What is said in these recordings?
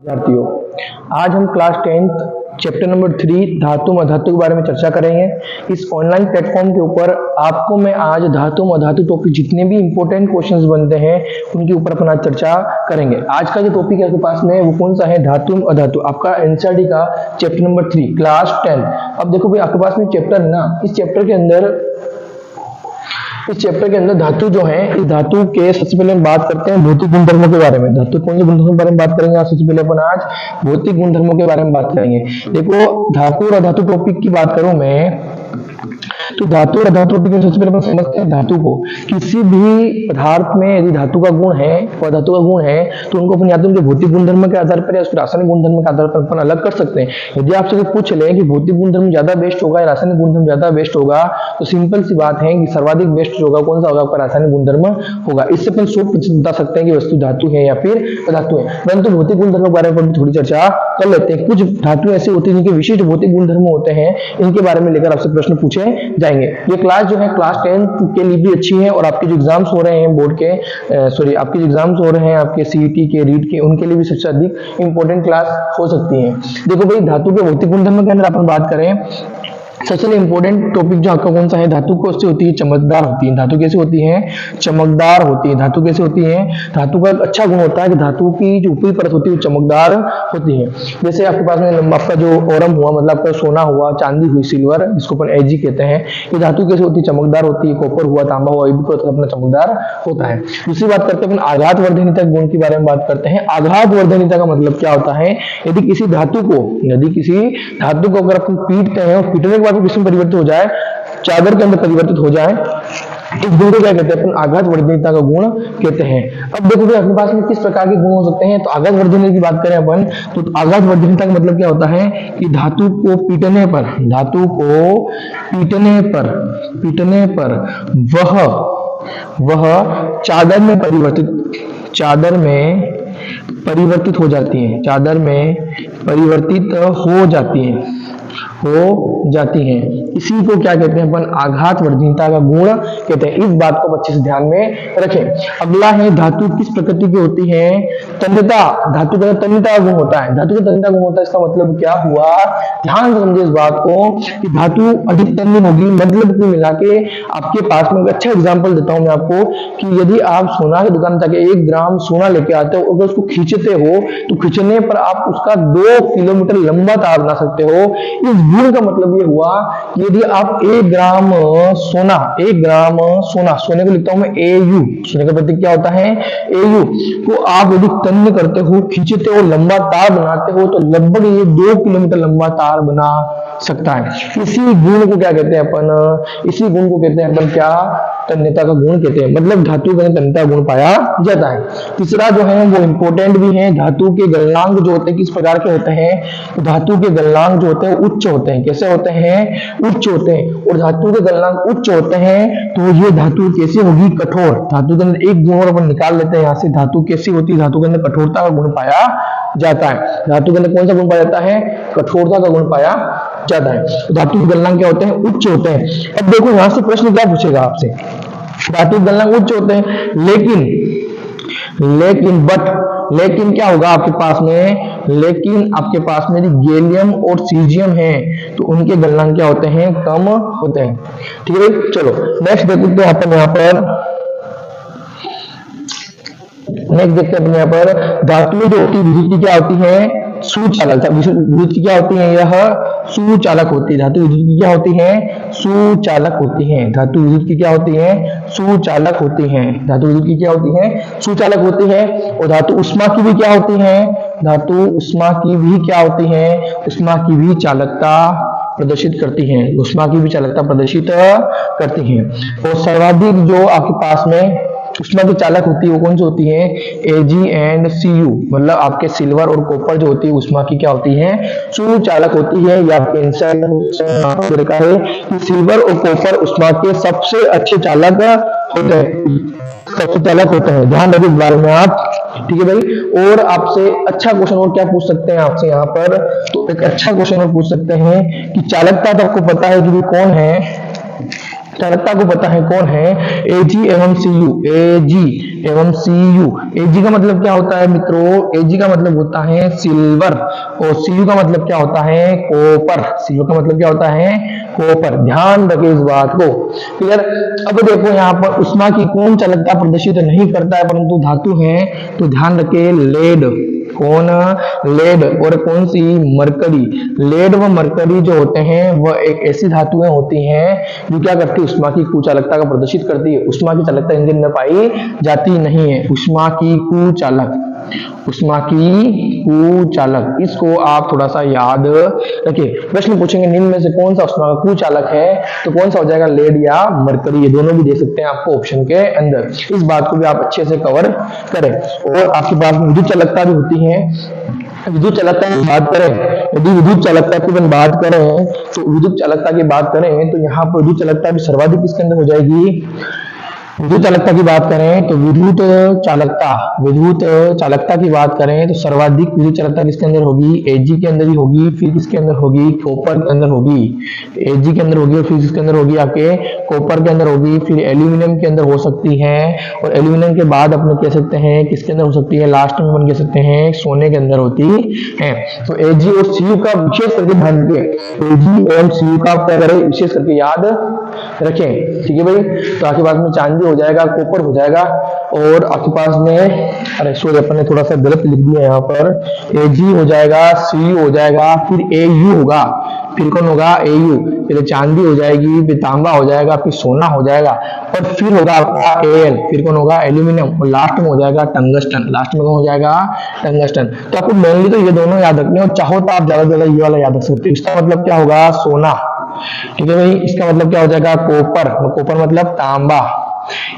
विद्यार्थियों, आज हम क्लास 10th चैप्टर नंबर 3 धातु व अधातु के बारे में चर्चा करेंगे। इस ऑनलाइन प्लेटफॉर्म के ऊपर आपको मैं आज धातु व अधातु टॉपिक जितने भी इंपॉर्टेंट क्वेश्चंस बनते हैं उनके ऊपर अपना चर्चा करेंगे। आज का जो टॉपिक है आपके पास में वो कौन सा है? धातु व अधातु, आपका एनसीईआरटी का चैप्टर नंबर 3 क्लास 10। अब देखो भाई, आपके पास में चैप्टर है ना, इस चैप्टर के अंदर धातु जो है, इस धातु के सबसे पहले हम बात करते हैं भौतिक गुणधर्मों के बारे में। धातु कौन से गुणधर्मों के बारे में बात करेंगे? सबसे पहले अपन आज भौतिक गुणधर्मों के बारे में बात करेंगे। देखो, धातु और अधातु टॉपिक की बात करूं मैं, तो धातु और अधातु टॉपिक में सबसे पहले अपन समझते हैं धातु को। किसी भी पदार्थ में यदि धातु का गुण है और अधातु का गुण है तो उनको अपन या तो उनके भौतिक गुणधर्म के आधार पर या उसके रासायनिक गुणधर्म के आधार पर अपन अलग कर सकते हैं। यदि आपसे पूछ ले कि भौतिक गुणधर्म ज्यादा बेस्ट होगा या रासायनिक गुणधर्म ज्यादा बेस्ट होगा, तो सिंपल सी बात है कि सर्वाधिक बेस्ट होगा कौन सा होगा? आपका रासायनिक गुणधर्म होगा। इससे अपन 100% बता सकते हैं कि वस्तु धातु है या फिर अधातु है। परंतु भौतिक गुणधर्मों के बारे में थोड़ी चर्चा कर लेते हैं। कुछ धातु ऐसे होती है जिनके विशिष्ट भौतिक गुणधर्म होते हैं, इनके बारे में लेकर आपसे प्रश्न पूछे जाएंगे। ये क्लास जो है क्लास 10 के लिए भी अच्छी है और आपके जो एग्जाम्स हो रहे हैं बोर्ड के आपके जो एग्जाम्स हो रहे हैं आपके सीईटी के, रीट के, उनके लिए भी सबसे अधिक इंपॉर्टेंट क्लास हो सकती है। देखो भाई, धातु के भौतिक गुणधर्म के अंदर अपन बात करें, सबसे इंपॉर्टेंट टॉपिक जो आपका कौन सा है? धातु कैसे होती है? चमकदार होती है। धातु कैसे होती है? चमकदार होती है। धातु कैसे होती है? धातु का अच्छा गुण होता है कि धातु की जो ऊपरी परत होती है वो चमकदार होती है। जैसे आपके पास में आपका जो ओरम हुआ, मतलब आपका सोना हुआ, चांदी हुई, सिल्वर, जिसको अपन एजी कहते हैं, ये धातु कैसे होती है? चमकदार होती है। कॉपर हुआ, तांबा हुआ, ये भी अपना चमकदार होता है। दूसरी बात करते हैं अपन आघात वर्धनीयता गुण के बारे में बात करते हैं। आघात वर्धनीयता का मतलब क्या होता है? यदि किसी धातु को अगर अपन पीटते हैं और पीटने के बाद किसमें परिवर्तित हो जाए, चादर के अंदर परिवर्तित हो जाए, इस गुण को क्या कहते हैं? अपन आघात वर्धनीयता का गुण कहते हैं। अब देखो अपने पास में किस प्रकार के गुण हो सकते हैं। तो आघात वर्धनीयता की बात करें अपन, तो आघात वर्धनीयता का मतलब क्या होता है कि धातु को पीटने पर वह चादर में परिवर्तित हो जाती हैं। इसी को क्या कहते हैं? अपन आघात वर्धनीयता का गुण कहते हैं। इस बात को अच्छे से ध्यान में रखें। अगला है धातु किस प्रकृति की होती है? तन्यता। धातु का तन्यता का गुण होता है। धातु का तन्यता गुण होता है, इसका मतलब क्या हुआ? ध्यान से समझिए इस बात को कि धातु अधिक तन्य होगी। मतलब कुल मिला के आपके पास में अच्छा एग्जाम्पल देता हूं मैं आपको कि यदि आप सोना की दुकान जाके 1 ग्राम सोना लेके आते हो, अगर उसको खींचते हो तो खींचने पर आप उसका 2 किलोमीटर लंबा तार बना सकते हो। इस गुण का मतलब ये हुआ कि यदि आप 1 ग्राम सोना, सोने को लिखता हूं मैं AU, सोने का प्रतीक क्या होता है? AU को आप यदि तन्य करते हो, खींचते हो, लंबा तार बनाते हो, तो लगभग ये 2 किलोमीटर लंबा तार बना सकता है। इसी गुण को क्या कहते हैं अपन? क्या? तन्यता का गुण कहते हैं। मतलब धातु के अंदर तन्यता गुण पाया जाता है। तीसरा जो है वो इंपॉर्टेंट भी है। धातु के गलनांक जो होते हैं किस प्रकार के होते हैं? तो धातु के गलनांक जो होते हैं उच्च होते हैं। कैसे होते हैं? उच्च होते हैं। और धातु के गलनांक उच्च होते हैं तो ये धातु कैसी होगी? कठोर। धातु के अंदर एक गुण और अपन निकाल लेते हैं यहाँ से। धातु कैसी होती है? धातु के अंदर कठोरता का गुण पाया जाता है। धातु के अंदर कौन सा गुण पाया जाता है? कठोरता का गुण पाया जाता है। तो धातु के गलनांक क्या होते हैं? उच्च होते हैं। अब देखो यहाँ से प्रश्न क्या पूछेगा आपसे? धातु के गलनांक उच्च होते हैं, लेकिन क्या होगा आपके पास में? लेकिन आपके पास में गैलियम और सीजियम है तो उनके गलनांक क्या होते हैं? कम होते हैं। ठीक है, चलो नेक्स्ट देखते हैं अपन यहाँ पर धातु जो होती है विद्युत की क्या होती है? सुचालक। विद्युत की क्या होती है? यह सुचालक होती है। धातु विद्युत की क्या होती है? सुचालक होती है। धातु विद्युत की क्या होती है? सुचालक होती है। धातु विद्युत की क्या होती है? सुचालक होती है। और धातु उष्मा की भी क्या होती है? धातु उष्मा की भी क्या होती है? उष्मा की भी चालकता प्रदर्शित करती है। उष्मा की भी चालकता प्रदर्शित करती है। और सर्वाधिक जो आपके पास में उष्मा की चालक होती है वो कौन सी होती है? Ag एंड Cu, मतलब आपके सिल्वर और कॉपर जो होती है उष्मा की क्या होती है? सुचालक होती है। या आपके देखा है कि सिल्वर और कॉपर उष्मा के सबसे अच्छे चालक होते हैं। ध्यान रखिए इस बारे में आप। ठीक है भाई। और आपसे अच्छा क्वेश्चन और क्या पूछ सकते हैं आपसे यहाँ पर? तो एक अच्छा क्वेश्चन और पूछ सकते हैं कि चालकता तो आपको पता है कि कौन है? चालकता को पता है, कौन है, एजी एवं सीयू, एजी एवं सीयू। एजी का मतलब क्या होता है मित्रों, एजी का मतलब होता है सिल्वर, और सीयू का मतलब क्या होता है, कॉपर। सीयू का मतलब क्या होता है, कॉपर। ध्यान रखे इस बात को, क्लियर। अब देखो यहाँ पर उष्मा की कौन चालकता प्रदर्शित नहीं करता है परंतु धातु है, तो ध्यान रखे लेड, कौन, लेड, और कौन सी, मरकरी। लेड व मरकरी जो होते हैं वह एक ऐसी धातुएं होती हैं जो क्या करती है, उष्मा की कुचालकता का प्रदर्शित करती है। उष्मा की चालकता इनके अंदर पाई जाती नहीं है। उष्मा की कुचालक, उष्मा की कुचालक, इसको आप थोड़ा सा याद रखिए। प्रश्न पूछेंगे निम्न में से कौन सा उष्मा का कुचालक है, तो कौन सा हो जाएगा, लेड या मरकरी। ये दोनों भी दे सकते हैं आपको ऑप्शन के अंदर। इस बात को भी आप अच्छे से कवर करें। और आपके पास विद्युत चालकता भी होती है। विद्युत चालकता की बात करें, यदि विद्युत चालकता की हम बात करें, तो विद्युत चालकता की बात करें तो यहाँ पर विद्युत चालकता भी सर्वाधिक किसके अंदर हो जाएगी। विद्युत चालकता की बात करें तो विद्युत चालकता, विद्युत चालकता की बात करें तो सर्वाधिक विद्युत चालकता किसके अंदर होगी, एजी के अंदर ही होगी। फिर किसके अंदर होगी, कॉपर के अंदर होगी। एजी के अंदर होगी और फिर किसके अंदर होगी, आपके कॉपर के अंदर होगी। फिर एल्यूमिनियम के अंदर हो सकती है, और एल्यूमिनियम के बाद अपने कह सकते हैं किसके अंदर हो सकती है, लास्ट में अपन कह सकते हैं सोने के अंदर होती है। तो एजी और सीयू का विशेष करके ध्यान रखें, एजी और सीयू का क्या करें, विशेष करके याद रखें, ठीक है भाई। तो आपके पास में चांदी हो जाएगा, कॉपर हो जाएगा, और आपके पास में, अरे सॉरी अपन ने थोड़ा सा गलत लिख दिया यहाँ पर, एजी हो जाएगा, सीयू हो जाएगा, फिर एयू होगा, फिर कौन होगा, एयू। फिर चांदी हो जाएगी, फिर तांबा हो जाएगा, फिर सोना हो जाएगा, और फिर होगा आपका एल, फिर कौन होगा, एल्यूमिनियम, और लास्ट में हो जाएगा टंगस्टन। लास्ट में कौन हो जाएगा, टंगस्टन। तो आपको मेनली तो ये दोनों याद रखने, और चाहो तो आप ज्यादा से ज्यादा ये वाला याद रख सकते हो। इसका मतलब क्या होगा, सोना, ठीक है भाई। इसका मतलब क्या हो जाएगा, कॉपर, कॉपर मतलब तांबा।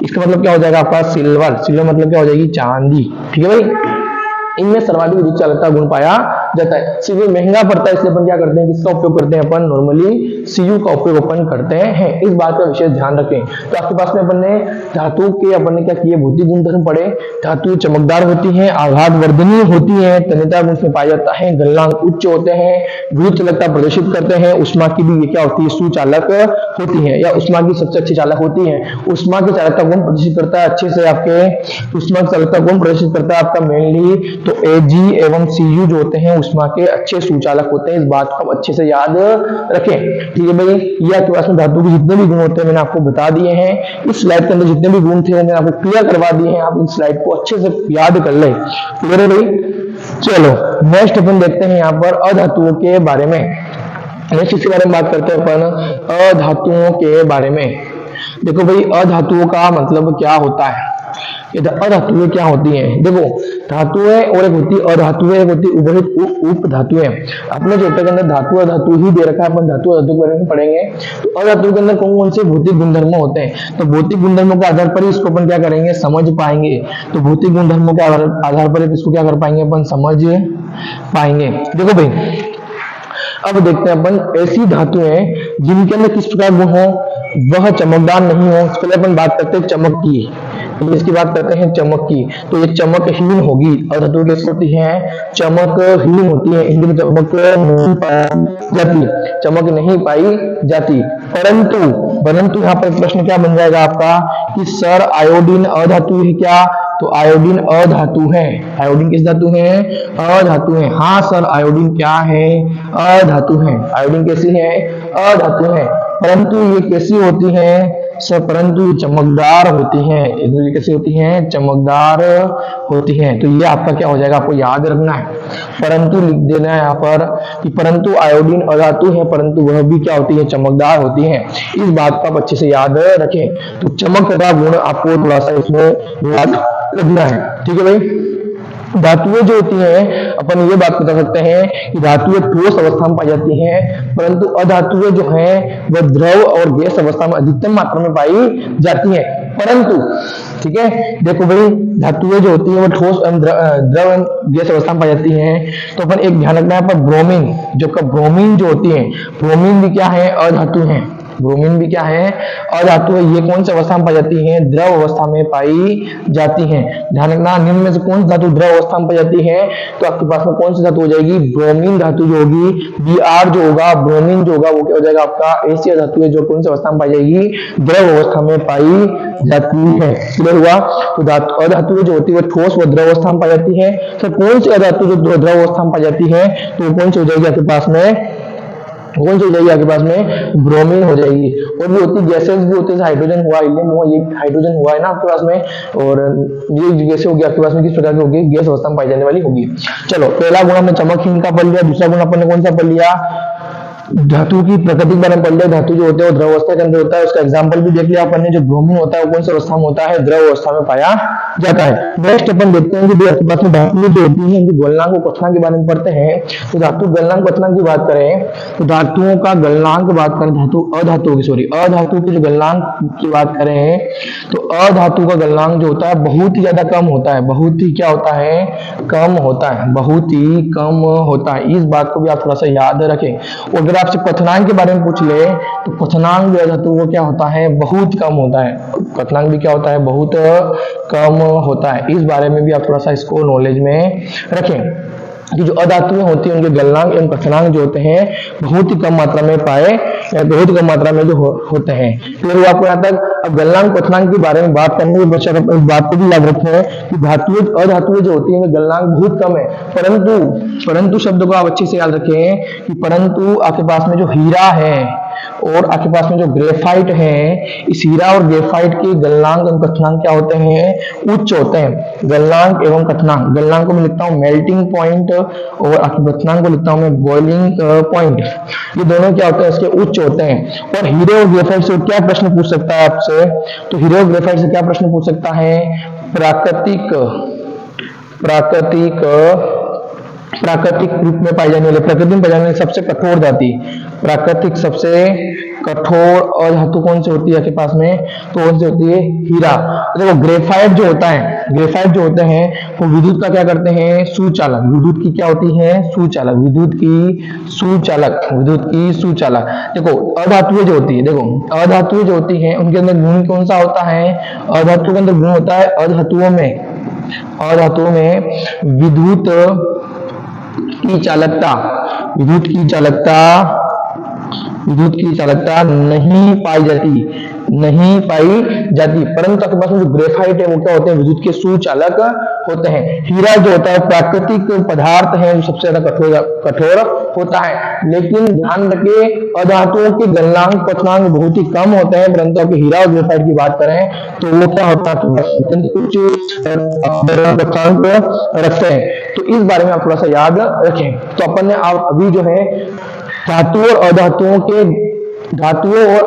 इसका मतलब क्या हो जाएगा आपका, सिल्वर, सिल्वर मतलब क्या हो जाएगी, चांदी, ठीक है भाई। इनमें सर्वाधिक विद्युत चालकता गुण पाया जाता है। सीयू महंगा पड़ता है, इसलिए अपन क्या करते हैं, किसका उपयोग करते हैं, अपन नॉर्मली सीयू का उपयोग अपन करते हैं। इस बात का विशेष ध्यान रखें। तो आपके पास में अपन ने धातु के अपन ने क्या किए, भौतिक गुणधर्म पढ़े। धातु चमकदार होती है, आघात वर्धनीय होती है, तन्यता गुण में पाया जाता है, गलनांक उच्च होते हैं, विद्युत चालकता प्रदर्शित करते हैं। उष्मा की भी ये क्या होती है, सुचालक होती है, या उष्मा की सबसे अच्छी चालक होती है। उष्मा की चालकता गुण प्रदर्शित करता है अच्छे से आपके, उष्मा की चालकता गुण प्रदर्शित करता है आपका मेनली तो एजी एवं सीयू जो होते हैं उष्मा के अच्छे सुचालक होते हैं। इस बात को अच्छे से याद रखें, ठीक है भाई। ये आपके पास में धातु के जितने भी गुण होते हैं मैंने आपको बता दिए हैं। इस स्लाइड के अंदर जितने भी गुण थे वो मैंने आपको क्लियर करवा दिए हैं। आप इस स्लाइड को अच्छे से याद कर ले, क्लियर है भाई। चलो नेक्स्ट अपन देखते हैं यहाँ पर अधातुओं के बारे में। नेक्स्ट इसके बारे में बात करते हैं अपन अधातुओं के बारे में। देखो भाई अधातुओं का मतलब क्या होता है, ये अधातुएं क्या होती हैं। देखो धातुएं और एक होती है अधातुएं, एक होती है उभयित उप धातुएं। अपने चैप्टर के अंदर धातु अधातु ही दे रखा है, अपन धातु अधातु के बारे में पढ़ेंगे। तो अधातु के अंदर कौन कौन से भौतिक गुणधर्म होते हैं, तो भौतिक गुणधर्मों के आधार पर इसको अपन क्या करेंगे, समझ पाएंगे। तो भौतिक गुणधर्मों के आधार पर इसको क्या कर पाएंगे, अपन समझ पाएंगे। देखो भाई अब देखते हैं अपन ऐसी धातुएं जिनके अंदर किस प्रकार गुण हो, वह चमकदार नहीं हो। पहले अपन बात करते हैं चमक की, तो इसकी बात करते हैं चमक की। तो ये चमकहीन होगी, और धातु कैसी होती है, चमकहीन होती है, इनकी चमक नहीं पाई जाती, चमक नहीं पाई जाती। परंतु यहाँ पर प्रश्न क्या बन जाएगा आपका कि सर आयोडीन अधातु है क्या, तो आयोडीन अधातु है। आयोडीन किस धातु है, अधातु है। हाँ सर आयोडीन क्या है, अधातु है। आयोडीन कैसी है, अधातु है। परंतु ये कैसी होती है सर, परंतु ये चमकदार होती है। ये कैसी होती है, चमकदार होती है। तो ये आपका क्या हो जाएगा, आपको याद रखना है। परंतु लिख देना है यहाँ पर कि परंतु आयोडीन अधातु है, परंतु वह भी क्या होती है, चमकदार होती है। इस बात को आप अच्छे से याद रखें। तो चमक का गुण आपको थोड़ा सा इसमें याद रखना है, ठीक है भाई। धातुएं जो होती हैं अपन ये बात बता सकते हैं कि धातुएं ठोस अवस्था में पाई जाती हैं, परंतु अधातुएं जो हैं वह द्रव और गैस अवस्था में अधिकतम मात्रा में पाई जाती हैं। परंतु ठीक है, देखो भाई धातुएं जो होती है वो ठोस द्रव गैस अवस्था में पाई जाती हैं। तो अपन एक ध्यान रखना है पर ब्रोमीन, जो ब्रोमीन जो होती है, ब्रोमीन भी क्या है, अधातु है। ब्रोमीन भी क्या है, अधातु है। ये कौन सी अवस्था में पाई जाती है, द्रव अवस्था में पाई जाती है। ध्यान रखना, निम्न में से कौन सी धातु द्रव अवस्था में पाई जाती है, तो आपके पास में कौन सी धातु हो जाएगी, ब्रोमीन धातु जो होगी, Br जो होगा, ब्रोमीन जो होगा वो क्या हो जाएगा आपका, ऐसी धातु है जो कौन सी अवस्था में पाई जाएगी, द्रव अवस्था में पाई जाती है। क्लियर हुआ। तो धातु अधातु जो होती है वो ठोस व द्रव अवस्था में पाई जाती है। तो कौन सी अधातु जो द्रव अवस्था में पाई जाती है, तो कौन सी हो जाएगी आपके पास में, कौन सी हो जाएगी आपके पास में, ब्रोमीन हो जाएगी। और भी होती गैसेस भी होती है, हाइड्रोजन हुआ, हीलियम हुआ, ये हाइड्रोजन हुआ है ना आपके पास में, और ये गैसें होगी आपके पास में, किस प्रकार की होगी, गैस अवस्था में पाई जाने वाली होगी। चलो, पहला गुण हमने चमकहीन का पढ़ लिया। दूसरा गुण अपन ने कौन सा पढ़ लिया, धातु की प्रकृति के बारे में पढ़ लिया। धातु जो होते हैं वो द्रव अवस्था के अंदर होता है, उसका एग्जांपल भी देख लिया अपन ने। जो ब्रोमीन होता है वो कौन सी अवस्था में होता है, द्रव अवस्था में पाया जाता है। नेक्स्ट अपन देखते हैं कि आपके पास में धातु जो होती है उनकी गलनांक और क्वथनांक के बारे में पढ़ते हैं। तो धातु गलनांक क्वथनांक की बात करें तो धातुओं का गलनांक बात करें, धातु अधातु की सॉरी अधातु की जो गलनांक की बात करें तो अधातु का गलनांक जो होता है बहुत ही ज्यादा कम होता है, बहुत ही क्या होता है, कम होता है, बहुत ही कम होता है। इस बात को भी आप थोड़ा सा याद रखें। और अगर आपसे क्वथनांक के बारे में पूछ ले तो क्वथनांक जो धातु वो क्या होता है, बहुत कम होता है। क्वथनांक भी क्या होता है, बहुत कम होता है। इस बारे में भी आप थोड़ा सा इसको नॉलेज में रखें कि जो अधातुएं होती हैं उनके गलनांक एवं क्वथनांक जो होते हैं बहुत ही कम मात्रा में पाए, बहुत कम मात्रा में जो होते हैं। फिर आपको यहाँ तक अब गलनांक क्वथनांक के बारे में बात करने के पश्चात इस बात को भी याद रखें कि धातुएं अधातुएं जो होती है उनका गलनांक बहुत कम है। परंतु शब्द को आप अच्छे से याद रखें कि परंतु आपके पास में जो हीरा है और आपके पास में जो ग्रेफाइट है, इस हीरा और ग्रेफाइट के गलनांक एवं क्वथनांक क्या होते हैं, उच्च होते हैं। गलनांक एवं क्वथनांक, गलनांक को मैं लिखता हूं मेल्टिंग पॉइंट और क्वथनांक को लिखता हूं मैं बॉइलिंग पॉइंट। ये दोनों क्या होते हैं, इसके उच्च होते हैं। और हीरे और ग्रेफाइट से क्या प्रश्न पूछ सकता है आपसे, तो हीरे और ग्रेफाइट से क्या प्रश्न पूछ सकता है, प्राकृतिक रूप में पाई जाने वाली, प्रकृति में पाई जाने वाली सबसे कठोर धातु, प्राकृतिक सबसे कठोर अधातु कौन सी होती है आपके पास में, तो कौन सी होती है, हीरा। देखो ग्रेफाइट जो होता है, ग्रेफाइट जो होते हैं वो विद्युत का क्या करते हैं, सुचालक। विद्युत की क्या होती है, सुचालक, विद्युत की सुचालक। देखो अधातुएं जो होती है, देखो अधातुएं जो होती है उनके अंदर गुण कौन सा होता है, अधातु के अंदर गुण होता है अधातुओं में विद्युत की चालकता नहीं पाई जाती। परंतु आपके पास में जो ग्रेफाइट है वो क्या होते हैं, विद्युत के सुचालक होते हैं। हीरा जो होता है प्राकृतिक पदार्थ है जो सबसे ज्यादा कठोर होता है। लेकिन ध्यान रखिए अधातुओं के गलनांक क्वथनांक बहुत ही कम होते हैं, परंतु आपके हीरा और ग्रेफाइट की बात करें तो वो क्या होता है, रखते हैं। तो इस बारे में आप थोड़ा सा याद रखें। तो अपन ने अभी जो है धातुओं और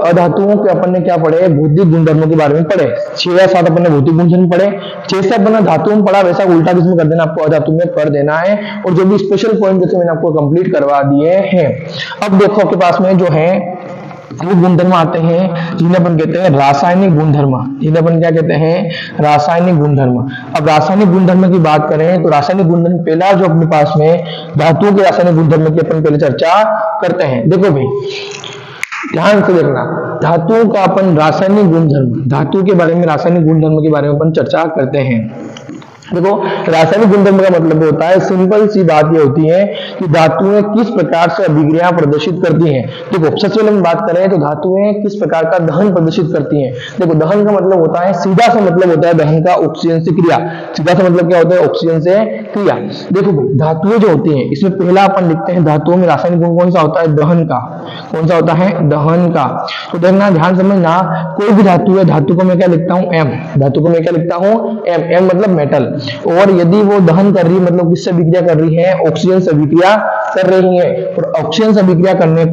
अधातुओं के अपन ने क्या पढ़े, भौतिक गुणधर्मों के बारे में पढ़े। 6 या 7 अपन ने भौतिक गुणधर्म पढ़े। 6 से अपन ने धातुओं में पढ़ा, वैसा उल्टा किसमें कर देना, आपको अधातु में कर देना है। और जो भी स्पेशल पॉइंट थे मैंने आपको कंप्लीट करवा दिए हैं। अब देखो आपके पास में जो है वो गुणधर्म आते हैं जिन्हें अपन कहते हैं रासायनिक गुणधर्म, जिन्हें अपन क्या कहते हैं, रासायनिक गुणधर्म। अब रासायनिक गुणधर्म की बात करें तो रासायनिक गुणधर्म पहला जो अपने पास में धातुओं के रासायनिक गुणधर्म की अपन पहले चर्चा करते हैं। देखो भाई ध्यान से देखना, धातुओं का अपन रासायनिक गुणधर्म, धातु के बारे में रासायनिक गुणधर्म के बारे में अपन चर्चा करते हैं। देखो रासायनिक गुणधर्म का मतलब होता है, सिंपल सी बात ये होती है कि धातुएं किस प्रकार से अभिक्रिया प्रदर्शित करती हैं। देखो सबसे पहले हम बात करें तो धातुएं किस प्रकार का दहन प्रदर्शित करती हैं। देखो दहन का मतलब होता है, सीधा सा मतलब होता है दहन का ऑक्सीजन से क्रिया। सीधा सा मतलब क्या होता है, ऑक्सीजन से क्रिया। देखो धातुएं जो होती हैं इसमें पहला अपन लिखते हैं धातुओं में रासायनिक गुण कौन सा होता है, दहन का। कौन सा होता है, दहन का। तो देखना ध्यान समझना, कोई भी धातु है, धातु को मैं क्या लिखता हूं, एम। धातु को मैं क्या लिखता हूं, एम। एम मतलब मेटल। और यदि वो दहन कर रही है मतलब किससे अभिक्रिया कर रही है, ऑक्सीजन से अभिक्रिया कर रही है। और ऑक्सीजन से अभिक्रिया करने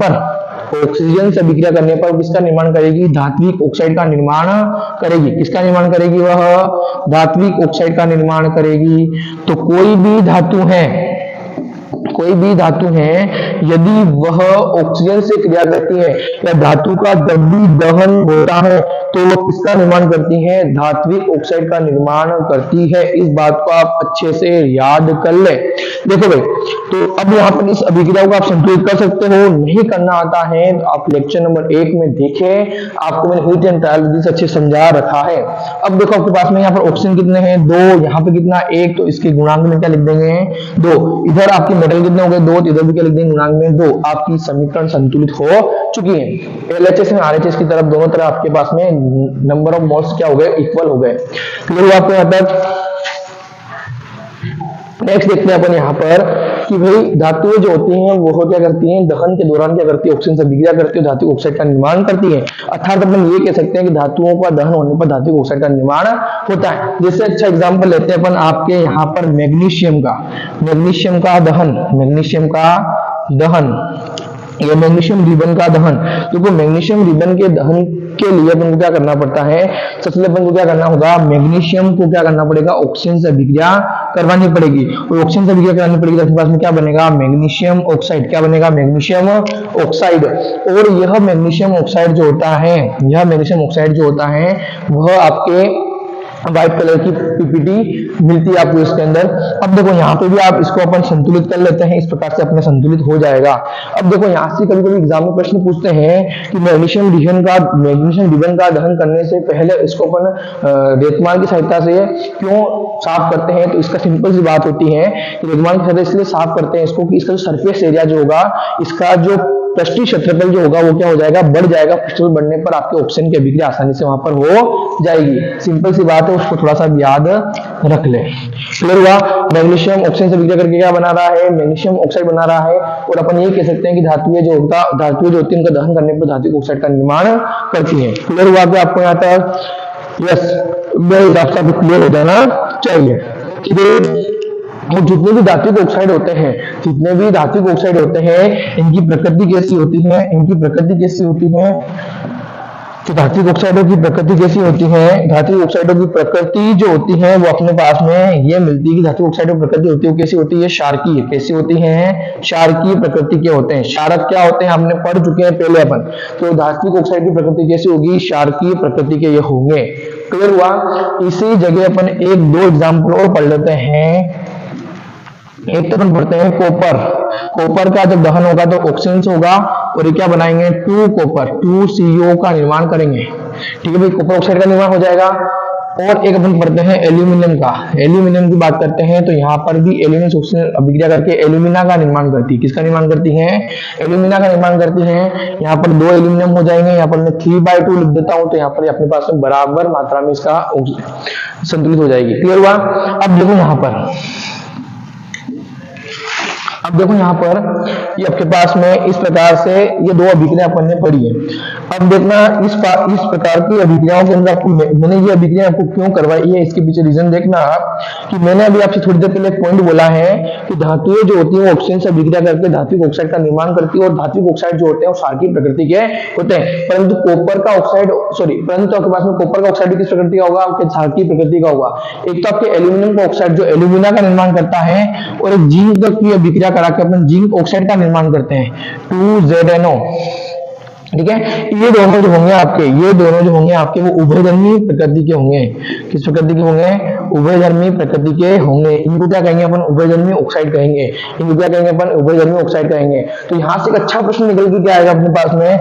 पर किसका निर्माण करेगी, धात्विक ऑक्साइड का निर्माण करेगी। किसका निर्माण करेगी, वह धात्विक ऑक्साइड का निर्माण करेगी। तो कोई भी धातु है कोई भी धातु है यदि वह ऑक्सीजन से क्रिया करती है या धातु का जब भी दहन होता है तो वह किसका निर्माण करती है, धात्विक ऑक्साइड का निर्माण करती है। इस बात को आप अच्छे से याद कर ले। देखो भाई, तो अब यहाँ पर इस अभिक्रिया को आप संतुलित कर सकते हो, नहीं करना आता है तो आप लेक्चर नंबर 1 में देखें, आपको मैंने हीट एंड ट्रायल विधि से अच्छे समझा रखा है। अब देखो आपके पास में यहाँ पर ऑक्सीजन कितने हैं, 2, यहाँ पे कितना 1, तो इसके गुणांक में क्या लिख देंगे 2, इधर आपके मेटल कितने हो गए 2, तो इधर भी क्या लिख देंगे गुणांक में 2। आपकी समीकरण संतुलित हो चुकी है। LHS और RHS की तरफ दोनों तरफ आपके पास में नंबर ऑफ मोल्स क्या हो गए, इक्वल हो गए। क्लियर हुआ आपको यहाँ तक। नेक्स्ट देखते हैं अपन यहाँ पर कि भाई धातुएं जो होती हैं वो क्या करती हैं, दहन के दौरान क्या करती है, ऑक्सीजन से अभिक्रिया करती है, धातु ऑक्साइड का निर्माण करती है। अर्थात अपन ये कह सकते हैं कि धातुओं का दहन होने पर धातु ऑक्साइड का निर्माण होता है। जैसे अच्छा एग्जांपल लेते हैं अपन आपके यहाँ पर मैग्नीशियम का दहन, ये मैग्नीशियम रिबन का दहन। देखो मैग्नीशियम रिबन के दहन के लिए अपन को क्या करना पड़ता है, सबसे पहले अपन को क्या करना होगा, मैग्नीशियम को क्या करना पड़ेगा, ऑक्सीजन से अभिक्रिया करवानी पड़ेगी, और ऑक्सीजन से अभिक्रिया करवानी पड़ेगी तो आपके पास में क्या बनेगा, मैग्नीशियम ऑक्साइड। क्या बनेगा, मैग्नीशियम ऑक्साइड। और यह मैग्नीशियम ऑक्साइड जो होता है वह आपके व्हाइट कलर की पीपीटी मिलती है आपको इसके अंदर। अब देखो यहाँ पे भी आप इसको अपन संतुलित कर लेते हैं, इस प्रकार से अपने संतुलित हो जाएगा। अब देखो यहाँ से कभी कभी एग्जाम में प्रश्न पूछते हैं कि मैग्नीशियम रिबन का दहन करने से पहले इसको अपन रेतमाल की सहायता से क्यों साफ करते हैं, तो इसका सिंपल सी बात होती है कि रेतमाल की सहायता इसलिए साफ करते हैं इसको कि इसका जो सरफेस एरिया जो होगा, इसका जो पृष्ठीय क्षेत्रफल जो होगा वो क्या हो जाएगा, बढ़ जाएगा। पृष्ठफल बढ़ने पर आपके ऑक्सीजन की अभिक्रिया आसानी से वहां पर हो जाएगी। सिंपल सी बात है, उसको थोड़ा सा याद रख ले। क्लियर हुआ। मैग्नीशियम ऑक्सीजन से अभिक्रिया करके क्या बना रहा है, मैग्नीशियम ऑक्साइड बना रहा है। और अपन ये कह सकते हैं कि धातुएं जो होती है उनका दहन करने पर धातु ऑक्साइड का निर्माण करती है। क्लियर हुआ क्या आपको यहाँ तक? यस, मेरे हिसाब से क्लियर हो जाना चाहिए। और जितने भी धात्विक ऑक्साइड होते हैं, इनकी प्रकृति कैसी होती है, तो धात्विक ऑक्साइडों की प्रकृति कैसी होती है, धात्विक ऑक्साइडों की प्रकृति जो होती है वो अपने पास में ये मिलती है कि धात्विक ऑक्साइडों की प्रकृति होती है वो कैसी होती है, क्षारकीय। कैसी होती है, क्षारकीय प्रकृति के होते हैं। क्षारक क्या होते हैं हमने पढ़ चुके हैं पहले अपन। तो धात्विक ऑक्साइड की प्रकृति कैसी होगी, क्षारकीय प्रकृति के ये होंगे। क्लियर हुआ। इसी जगह अपन 1-2 एग्जाम्पल और पढ़ लेते हैं। एक तो अपन पढ़ते हैं कॉपर का जब दहन होगा तो ऑक्सीजन से होगा, और ये क्या बनाएंगे, 2CO का निर्माण करेंगे। ठीक है भाई, कॉपर ऑक्साइड का निर्माण हो जाएगा। और एक अपन पढ़ते हैं एल्यूमिनियम की बात करते हैं, तो यहाँ पर भी एल्यूमिनियम से ऑक्सीजन अभिक्रिया करके एल्यूमिना का निर्माण करती है। किसका निर्माण करती है, एल्यूमिना का निर्माण करती है। यहाँ पर 2 एल्यूमिनियम हो जाएंगे, यहाँ पर मैं 3/2 लिख देता हूँ, तो यहाँ पर अपने पास में बराबर मात्रा में इसका संतुलित हो जाएगी। क्लियर हुआ। अब देखो यहाँ पर ये आपके पास में इस प्रकार से ये 2 अभिक्रिया अपन ने पढ़ी है। अब देखना इस प्रकार की अभिक्रियाओं के अंदर आपको मैंने ये अभिक्रिया आपको क्यों करवाई है, इसके पीछे रीजन देखना कि मैंने अभी आपसे थोड़ी देर पहले एक पॉइंट बोला है कि धातुएं जो होती है ऑक्सीजन से अभिक्रिया करके धात्विक ऑक्साइड का निर्माण करती है, और धात्विक ऑक्साइड जो होते हैं वो क्षारकीय प्रकृति के होते हैं। परंतु आपके पास में कॉपर का ऑक्साइड किस प्रकृति का होगा, आपके क्षारकीय प्रकृति का होगा। एक तो आपके एल्यूमिनियम का ऑक्साइड जो एल्यूमिना का निर्माण करता है, और एक जिंक की अभिक्रिया करा के अपन जिंक ऑक्साइड का निर्माण करते हैं, 2ZNO। ठीक है, ये दोनों जो होंगे आपके वो उभयधर्मी प्रकृति के होंगे। किस प्रकृति के होंगे, उभयधर्मी प्रकृति के होंगे। इनको क्या कहेंगे अपन, उभयधर्मी ऑक्साइड कहेंगे। तो यहाँ से एक अच्छा प्रश्न निकल के क्या आएगा अपने पास में,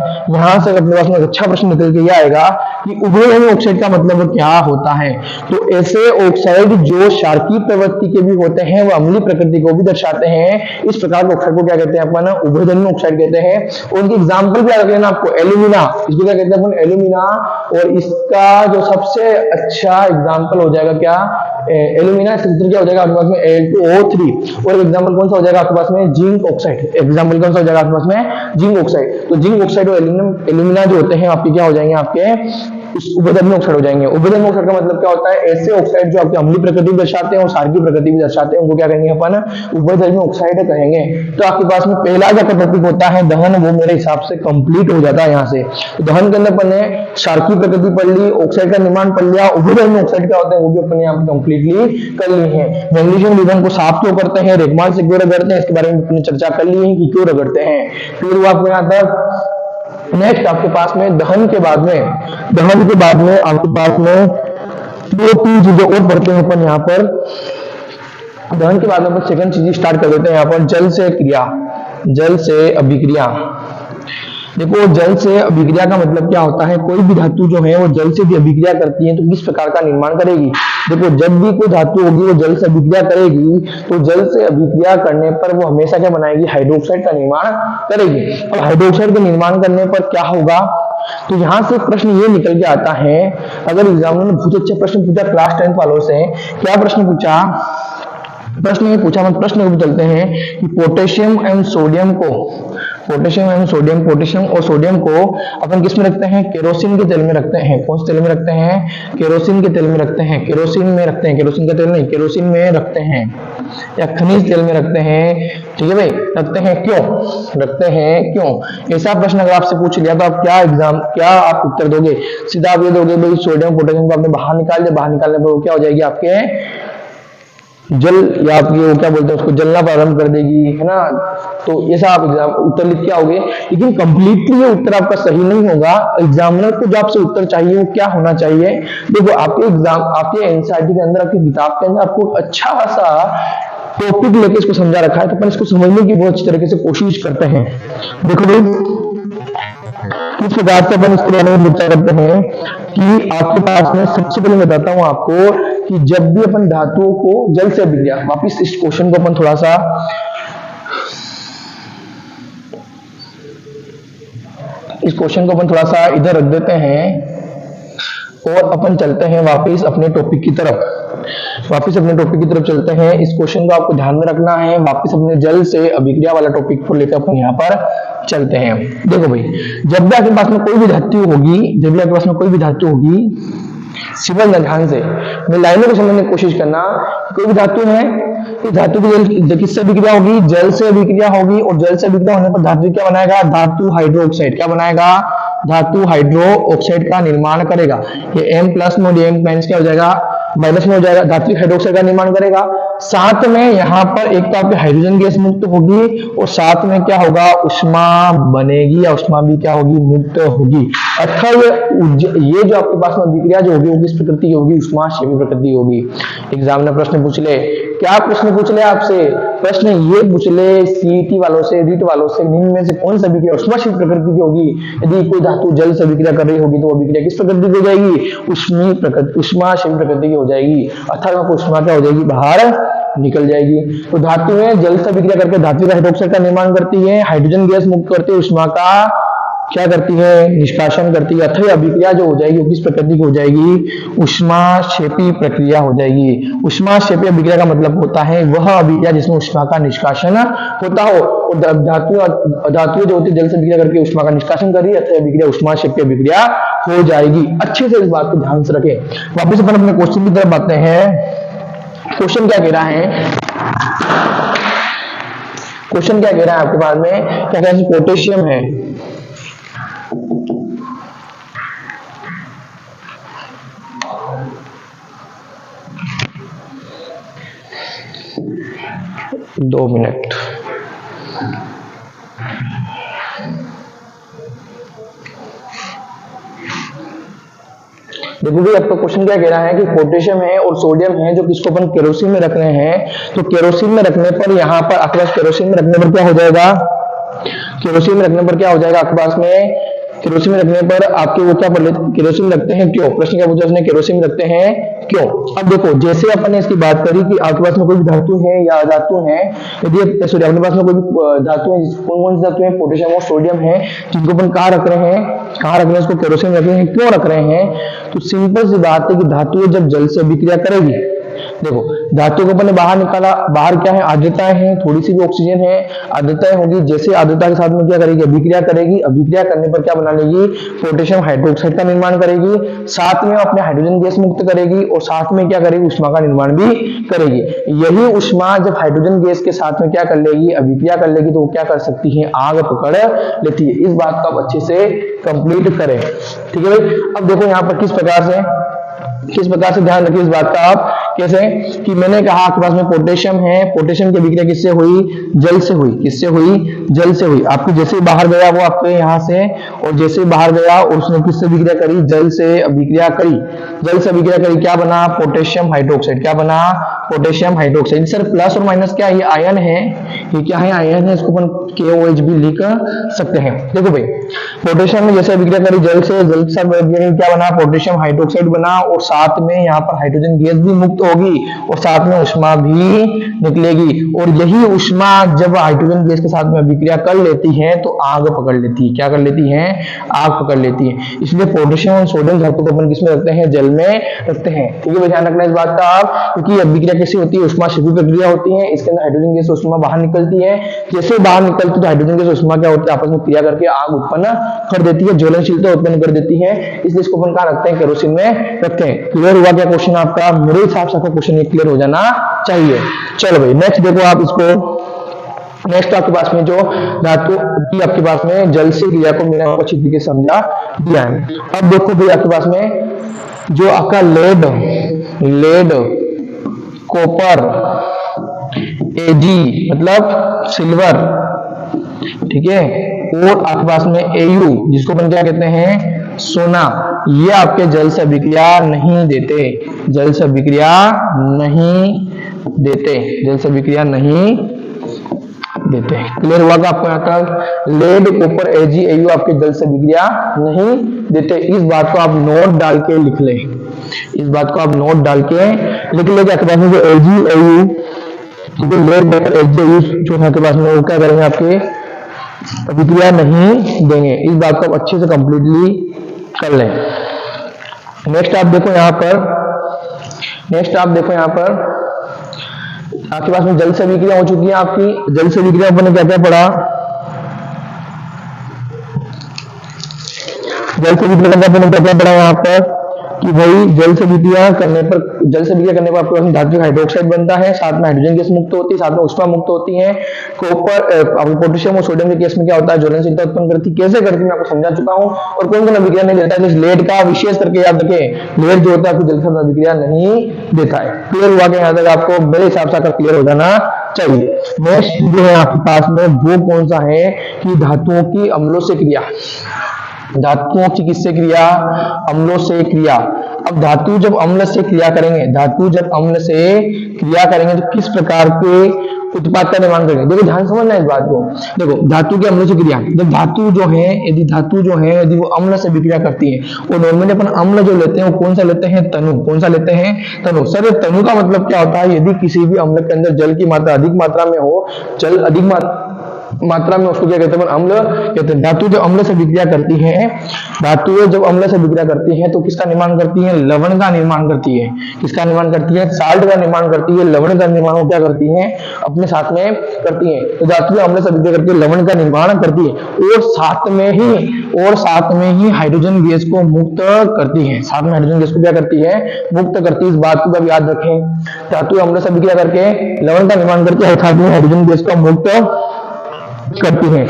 ये आएगा कि उभयधर्मी ऑक्साइड का मतलब क्या होता है। तो ऐसे ऑक्साइड जो क्षारकीय प्रवृत्ति के भी होते हैं, वो अम्लीय प्रकृति को भी दर्शाते हैं। इस प्रकार के ऑक्साइड को क्या कहते हैं अपन, उभयधर्मी ऑक्साइड कहते हैं। और उनकी एग्जाम्पल क्या रख लेना आपको, एल्यूमिना। इसको क्या कहते हैं अपन, एल्यूमिना। और इसका जो सबसे अच्छा एग्जाम्पल हो जाएगा क्या, एल्यूमिना। सूत्र क्या हो जाएगा आपके पास में, Al2O3। और एग्जाम्पल कौन सा हो जाएगा आपके पास में, जिंक ऑक्साइड। एग्जाम्पल कौन सा हो जाएगा आपके पास में, जिंक ऑक्साइड। तो जिंक ऑक्साइड और एल्यूमिना जो होते हैं आपके क्या हो जाएंगे, आपके उस उभयधर्मी ऑक्साइड हो जाएंगे। उभयधर्मी ऑक्साइड का मतलब क्या होता है, ऐसे ऑक्साइड जो आपकी अम्लीय प्रकृति भी दर्शाते हैं और क्षारीय प्रकृति भी दर्शाते हैं, उनको क्या कहेंगे अपन, उभयधर्मी ऑक्साइड कहेंगे। तो आपके पास में पहला जो टॉपिक होता है दहन, वो मेरे हिसाब से कंप्लीट हो जाता है यहाँ से। तो दहन के अंदर अपन ने क्षारीय प्रकृति पढ़ ली, ऑक्साइड का निर्माण पढ़ लिया, उभयधर्मी ऑक्साइड क्या होते हैं वो भी अपन यहाँ पे कंप्लीटली कर ली है। मैग्नीशियम विघटन को साफ क्यों करते हैं, रेगमान से क्यों रगड़ते हैं, इसके बारे में अपनी चर्चा कर ली है कि क्यों रगड़ते हैं। फिर वो आपको यहाँ तक नेक्स्ट आपके पास में दहन के बाद में आपके पास में दो तीन चीजें और पढ़ते हैं अपन यहाँ पर। दहन के बाद में अपन सेकंड चीज स्टार्ट कर देते हैं यहाँ पर, जल से क्रिया, जल से अभिक्रिया। देखो जल से अभिक्रिया का मतलब क्या होता है, कोई भी धातु जो है वो जल से भी अभिक्रिया करती है तो किस प्रकार का निर्माण करेगी। देखो जब भी कोई धातु होगी वो जल से अभिक्रिया करेगी तो जल से अभिक्रिया करने पर वो हमेशा क्या बनाएगी, हाइड्रोक्साइड का निर्माण करेगी। अब हाइड्रोक्साइड का निर्माण करने पर क्या होगा, तो यहां से प्रश्न ये निकल के आता है, अगर एग्जामिनर ने बहुत अच्छे प्रश्न पूछा क्लास 10th वालों से, क्या प्रश्न पूछा, हम प्रश्न को चलते हैं कि पोटेशियम एवं सोडियम को, पोटेशियम और सोडियम को अपन किस में रखते हैं, केरोसिन के तेल में रखते हैं। कौन से तेल में रखते हैं, केरोसिन के तेल में रखते हैं, केरोसिन का तेल नहीं, केरोसिन में रखते हैं या खनिज तेल में रखते हैं। ठीक है भाई, रखते हैं क्यों, ऐसा प्रश्न अगर आपसे पूछ लिया तो आप क्या आप उत्तर दोगे, सीधा आप ये दोगे भाई सोडियम पोटेशियम को आपने बाहर निकाल दिया, बाहर निकालने पर वो क्या हो जाएगी, आपके जल या आपकी वो क्या बोलते हैं उसको, जलना प्रारंभ कर देगी, है ना। तो ऐसा आप एग्जाम उत्तर लिख के आओगे, लेकिन कंप्लीटली ये उत्तर आपका सही नहीं होगा। एग्जामिनर को जो आपसे उत्तर चाहिए वो क्या होना चाहिए, देखो आपके एनसीईआरटी के अंदर, आपकी किताब के अंदर आपको अच्छा खासा टॉपिक लेके इसको समझा रखा है, तो अपन इसको समझने की बहुत अच्छी तरीके से कोशिश करते हैं। देखो भाई किस प्रकार से अपन इसके बारे में चर्चा करते हैं कि आपके पास में सबसे पहले बताता हूं आपको कि जब भी अपन धातुओं को जल से अभिक्रिया, वापिस इस क्वेश्चन को अपन थोड़ा सा इधर रख देते हैं और अपन चलते हैं वापिस अपने टॉपिक की तरफ चलते हैं। इस क्वेश्चन को आपको ध्यान में रखना है, वापिस अपने जल से अभिक्रिया वाला टॉपिक को लेकर अपन यहाँ पर चलते हैं। देखो भाई, जब भी आपके पास में कोई भी धातु होगी, सिंपल ध्यान से मैं लाइनों को समझने की कोशिश करना, कोई भी धातु है, इस धातु की किससे अभिक्रिया होगी, जल से अभिक्रिया होगी, और जल से अभिक्रिया होने पर धातु क्या बनाएगा, धातु हाइड्रोक्साइड क्या बनाएगा, धातु हाइड्रो ऑक्साइड का निर्माण करेगा। ये M+ में M- क्या हो जाएगा, माइनस में हो जाएगा, धातु हाइड्रोक्साइड का निर्माण करेगा। साथ में यहाँ पर एक तो आपकी हाइड्रोजन गैस मुक्त होगी और साथ में क्या होगा, उष्मा बनेगी या उष्मा भी क्या होगी, मुक्त होगी। अर्थात ये जो आपके पास में अभिक्रिया जो होगी वो किस प्रकृति की होगी, उष्माक्षेपी प्रकृति होगी। एग्जाम में प्रश्न पूछ ले, क्या प्रश्न पूछ ले आपसे, प्रश्न ये पूछ ले सीईटी वालों से, रीट वालों से, निम्न में से कौन सा अभिक्रिया उष्माक्षेपी प्रकृति की होगी। यदि कोई धातु जल से अभिक्रिया कर रही होगी तो अभिक्रिया किस प्रकृति की हो जाएगी, उष्माक्षेपी प्रकृति की हो जाएगी। अर्थात उष्मा क्या हो जाएगी, बाहर निकल जाएगी। तो धातुएं जल से अभिक्रिया करके धातु हाइड्रोक्साइड का निर्माण करती है, हाइड्रोजन गैस मुक्त करती है, उष्मा का क्या करती है, निष्कासन करती है। अथवा अभिक्रिया जो हो जाएगी वो किस प्रकृति की हो जाएगी, उष्माक्षेपी प्रक्रिया हो जाएगी। उष्माक्षेपी अभिक्रिया का मतलब होता है वह अभिक्रिया जिसमें उष्मा का निष्कासन होता हो। और धातुएं जो होती है जल से अभिक्रिया करके उष्मा का निष्कासन कर रही है, अथवा अभिक्रिया उष्माक्षेपी अभिक्रिया हो जाएगी। अच्छे से इस बात को ध्यान से रखें। वापिस अपन अपने क्वेश्चन की तरफ आते हैं। क्वेश्चन क्या कह रहा है, आपके पास में क्या कह रहा है, पोटेशियम है, दो मिनट। देखो भी आपका क्वेश्चन क्या कह रहा है कि पोटेशियम है और सोडियम है जो किसको अपन केरोसिन में रख रहे हैं। तो केरोसिन में रखने पर यहाँ पर आपके पास केरोसिन में रखने पर क्या हो जाएगा, आपके पास में केरोसिन में रखने पर आपके वो क्या केरोसिन रखते हैं क्यों, प्रश्न क्या पूछा उसने, केरोसिन रखते हैं क्यों। अब देखो जैसे अपन ने इसकी बात करी कि आपके पास में कोई भी धातु है या अधातु है, यदि सॉरी अपने पास में कोई भी धातु है, कौन सी धातु है, पोटेशियम और सोडियम है, जिनको अपन कहाँ रख रहे हैं, इसको केरोसिन रख रहे हैं, क्यों रख रहे हैं। तो सिंपल सी बात है कि धातुएं जब जल से अभिक्रिया करेगी देखो धातु को अपन ने बाहर निकाला, बाहर क्या है, आर्द्रताएं हैं, थोड़ी सी भी ऑक्सीजन है, आर्द्रताएं होगी, जैसे आर्द्रता के साथ में क्या करेगी, अभिक्रिया करेगी, अभिक्रिया करने पर क्या बना लेगी, पोटेशियम हाइड्रोक्साइड का निर्माण करेगी, साथ में अपने हाइड्रोजन गैस मुक्त करेगी और साथ में क्या करेगी, उष्मा का निर्माण भी करेगी। यही उष्मा जब हाइड्रोजन गैस के साथ में क्या कर लेगी, अभिक्रिया कर लेगी, तो वो क्या कर सकती है, आग पकड़ लेती है। इस बात को आप अच्छे से कंप्लीट करें, ठीक है भाई। अब देखो यहाँ पर किस प्रकार से ध्यान रखिए इस बात का आप, कैसे कि मैंने कहा आपके पास में पोटेशियम है, पोटेशियम की अभिक्रिया किससे हुई, जल से हुई, किससे हुई, जल से हुई। आपकी जैसे ही बाहर गया वो आपके यहाँ से, और जैसे ही बाहर गया और उसने किससे अभिक्रिया करी, जल से अभिक्रिया करी, जल से अभिक्रिया करी, क्या बना, पोटेशियम हाइड्रोक्साइड, क्या बना, पोटेशियम हाइड्रोक्साइड। सर प्लस और माइनस क्या है, ये आयन है, ये क्या है, आयन है, इसको अपन KOH भी लिख सकते हैं। देखो भाई पोटेशियम में जैसे अभिक्रिया करी जल से, जल के साथ क्या बना, पोटेशियम हाइड्रोक्साइड बना, और साथ में यहाँ पर हाइड्रोजन गैस भी मुक्त होगी और साथ में उष्मा भी निकलेगी। और यही उष्मा जब हाइड्रोजन गैस के साथ में अभिक्रिया कर लेती है तो आग पकड़ लेती है, क्या कर लेती है, आग पकड़ लेती है। इसलिए पोटेशियम और सोडियम धातु को अपन किसमें रखते हैं, जल में रखते हैं, ठीक है। ध्यान रखना इस बात का आप, क्योंकि अभिक्रिया कैसी होती है, उष्मा क्षेपी प्रक्रिया होती है, इसके अंदर हाइड्रोजन गैस उष्मा बाहर निकलती है, जैसे बाहर निकलती तो हाइड्रोजन गैस उष्मा क्या होती है, आपस में क्रिया करके आग उत्पन्न कर देती है, ज्वलनशीलता उत्पन्न कर देती है। इसलिए इसको अपन कहाँ रखते हैं, केरोसिन में रखते हैं। क्लियर हुआ क्या क्वेश्चन आपका, मेरे हिसाब से आपका क्वेश्चन ये क्लियर हो जाना चाहिए। चलो भाई नेक्स्ट देखो आप इसको, नेक्स्ट आपके पास में जो धातु की आपके पास में जल से क्रिया को मैंने आपको अच्छी तरीके से समझा दिया है। अब देखो भाई आपके पास में जो आपका लेड कॉपर Ag मतलब सिल्वर, ठीक है, और आपके पास में Au जिसको अपन क्या कहते हैं, सोना, ये आपके जल से अभिक्रिया नहीं देते, जल से अभिक्रिया नहीं देते, जल से अभिक्रिया नहीं देते। क्लियर हुआ का आपको यहाँ तक, लेड कॉपर Ag Au आपके जल से अभिक्रिया नहीं देते। इस बात को आप नोट डाल के लिख ले, इस बात को आप नोट डाल के लिख ले। आपके पास में जो Ag Au lead copper Ag Au जो आपके पास में वो क्या करेंगे, आपके अभिक्रिया नहीं देंगे। इस बात को आप अच्छे से कंप्लीटली कर लें। नेक्स्ट आप देखो यहाँ पर, नेक्स्ट आप देखो यहाँ पर आपके पास में जल से अभिक्रिया हो चुकी है। आपकी जल से अभिक्रिया अपन ने क्या क्या पढ़ा, जल से अभिक्रिया का अपन ने क्या क्या पढ़ा यहाँ पर कि भाई जल से अभिक्रिया करने पर, जल से अभिक्रिया करने पर आपके पास धातु हाइड्रोक्साइड बनता है, साथ में हाइड्रोजन गैस मुक्त होती है, साथ में उष्मा मुक्त होती है। कॉपर पोटेशियम और सोडियम के केस में क्या होता है, ज्वलनशीलता उत्पन्न करती है। कैसे करती है मैं आपको समझा चुका हूँ। और कौन कौन अभिक्रिया नहीं देता है, लेड का विशेष करके याद रखें, लेड जो होता है आपको जल से अभिक्रिया नहीं देता है। क्लियर हुआ कि यहाँ तक आपको मेरे हिसाब से क्लियर हो जाना चाहिए। नेक्स्ट जो है आपके पास में वो कौन सा है कि धातुओं की अम्लों से क्रिया, धातुओं की किससे क्रिया, अम्लों से क्रिया। अब धातु जब अम्ल से क्रिया करेंगे, धातु जब अम्ल से क्रिया करेंगे तो किस प्रकार के उत्पाद का निर्माण करेंगे। देखो ध्यान समझना इस बात को। देखो धातु के अम्लों से क्रिया, जब धातु जो है, यदि धातु जो है यदि वो अम्ल से विक्रिया करती है, और नॉर्मली अपन अम्ल जो लेते हैं वो कौन सा लेते हैं, तनु। कौन सा लेते हैं, तनु। सर तनु का मतलब क्या होता है, यदि किसी भी अम्ल के अंदर जल की मात्रा अधिक मात्रा में हो, जल अधिक मात्रा में, उसको क्या कहते हैं, अम्ल कहते हैं। धातु जब अम्ल से विक्रिया करती है, धातु जब अम्ल से विक्रिया करती है तो किसका निर्माण करती है, लवण का निर्माण करती है। किसका निर्माण करती है, साल्ट का निर्माण करती है। लवण का निर्माण वो क्या करती है, अपने साथ में करती है। तो धातु अम्ल से विक्रिया करके लवण का निर्माण करती है, और साथ में ही हाइड्रोजन गैस को मुक्त करती है। साथ में हाइड्रोजन गैस को क्या करती है, मुक्त करती है। इस बात को अब याद रखें, धातु अम्ल से विक्रिया करके लवण का निर्माण करती है, साथ में हाइड्रोजन गैस को मुक्त करती है।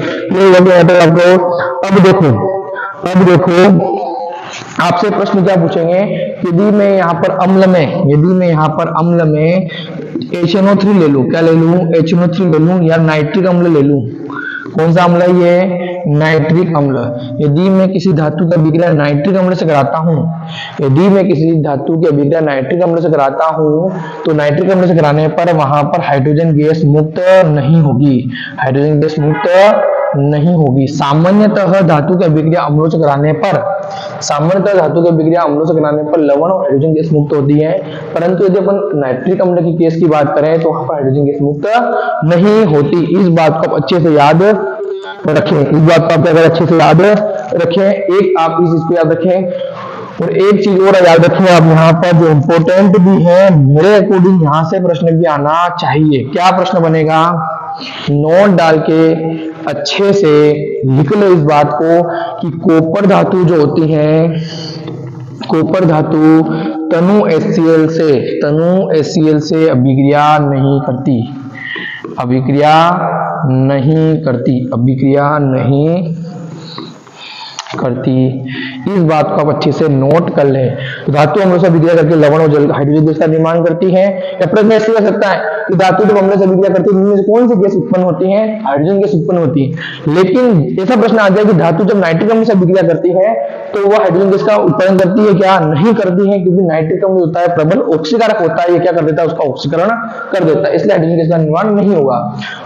अब देखो आपसे प्रश्न क्या पूछेंगे, यदि मैं यहाँ पर अम्ल में HNO3 ले लूं, क्या ले लूं, HNO3 ले लूं, या नाइट्रिक अम्ल ले लूं। कौन सा अम्ल है ये, नाइट्रिक अम्ल। यदि मैं किसी धातु का अभिक्रिया नाइट्रिक अम्ल से कराता हूं, यदि मैं किसी धातु की अभिक्रिया नाइट्रिक अम्ल से कराता हूं, तो नाइट्रिक अम्ल से कराने पर वहां पर हाइड्रोजन गैस मुक्त नहीं होगी, हाइड्रोजन गैस मुक्त नहीं होगी। सामान्यतः धातु की अभिक्रिया अम्लों से कराने पर, सामान्यतः धातु की अभिक्रिया अम्लों से कराने पर लवण और हाइड्रोजन गैस मुक्त होती है, परंतु यदि अपन नाइट्रिक अम्ल की केस की बात करें तो वहां पर हाइड्रोजन गैस मुक्त नहीं होती। इस बात को आप अच्छे से याद रखें, इस बात को आप अगर अच्छे से याद रखें, एक आप इस चीज को याद रखें, और एक चीज और याद रखिए आप यहाँ पर जो इम्पोर्टेंट भी है, मेरे अकॉर्डिंग यहाँ से प्रश्न भी आना चाहिए। क्या प्रश्न बनेगा? नोट डाल के अच्छे से लिख लो इस बात को कि कॉपर धातु जो होती है, कॉपर धातु तनु HCl से अभिक्रिया नहीं करती, अभिक्रिया नहीं करती, अभिक्रिया नहीं करती। इस बात को आप अच्छे से नोट कर ले। तो धातु अम्लों से अभिक्रिया करके लवण और जल हाइड्रोजन गैस का निर्माण करती है। या प्रश्न ऐसे हो सकता है कि धातु जब अम्लों से अभिक्रिया करती है, इनमें से कौन सी गैस उत्पन्न होती है? हाइड्रोजन गैस उत्पन्न होती है। लेकिन ऐसा प्रश्न आ जाए कि धातु जब नाइट्रिक अम्ल से अभिक्रिया करती है तो वह हाइड्रोजन गैस का उत्पादन करती है क्या? नहीं करती है, क्योंकि नाइट्रिक अम्ल होता है प्रबल ऑक्सीकारक होता है, ये क्या कर देता है? उसका ऑक्सीकरण कर देता है, इसलिए हाइड्रोजन गैस का निर्माण नहीं होगा।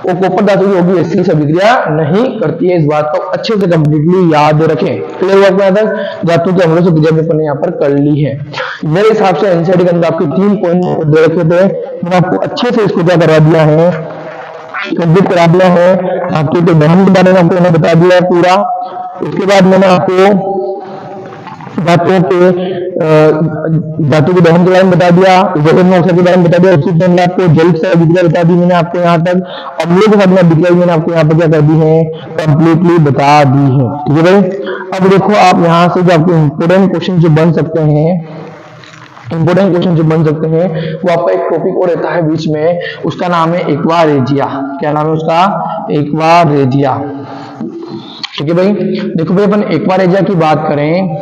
वो कॉपर धातु जो होगी HCl से अभिक्रिया नहीं करती है। इस बात को अच्छे से कंप्लीटली याद रखें। क्लियर हुआ अपना तक? धातु के अम्लों से अभिक्रिया मैंने यहाँ पर कर ली है। मेरे हिसाब से एनसीईआरटी के अंदर आपके 3 पॉइंट दे रखे थे, मैंने आपको अच्छे से इसको क्या करा दिया है, कंप्लीट करा दिया है। आपके तो दहन के बारे में आपको मैंने बता दिया है पूरा। उसके बाद मैंने आपको धातु के दहन के बारे में बता दिया, हाइड्रोजन ऑक्साइड के बारे में बता दिया। उसके बाद मैंने आपको जल से अभिक्रिया बता दी मैंने आपको यहाँ तक। अम्लों के साथ में अभिक्रिया मैंने आपको यहाँ पर क्या कर दी है? कंप्लीटली बता दी है। ठीक है भाई। अब देखो आप यहाँ से जो आपको इंपोर्टेंट क्वेश्चन जो बन सकते हैं, इंपोर्टेंट क्वेश्चन जो बन सकते हैं, वो आपका एक टॉपिक और रहता है बीच में, उसका नाम है एक्वारेजिया। क्या नाम है उसका? एक्वारेजिया। ठीक है भाई। देखो भाई अपन एक्वारेजिया की बात करें,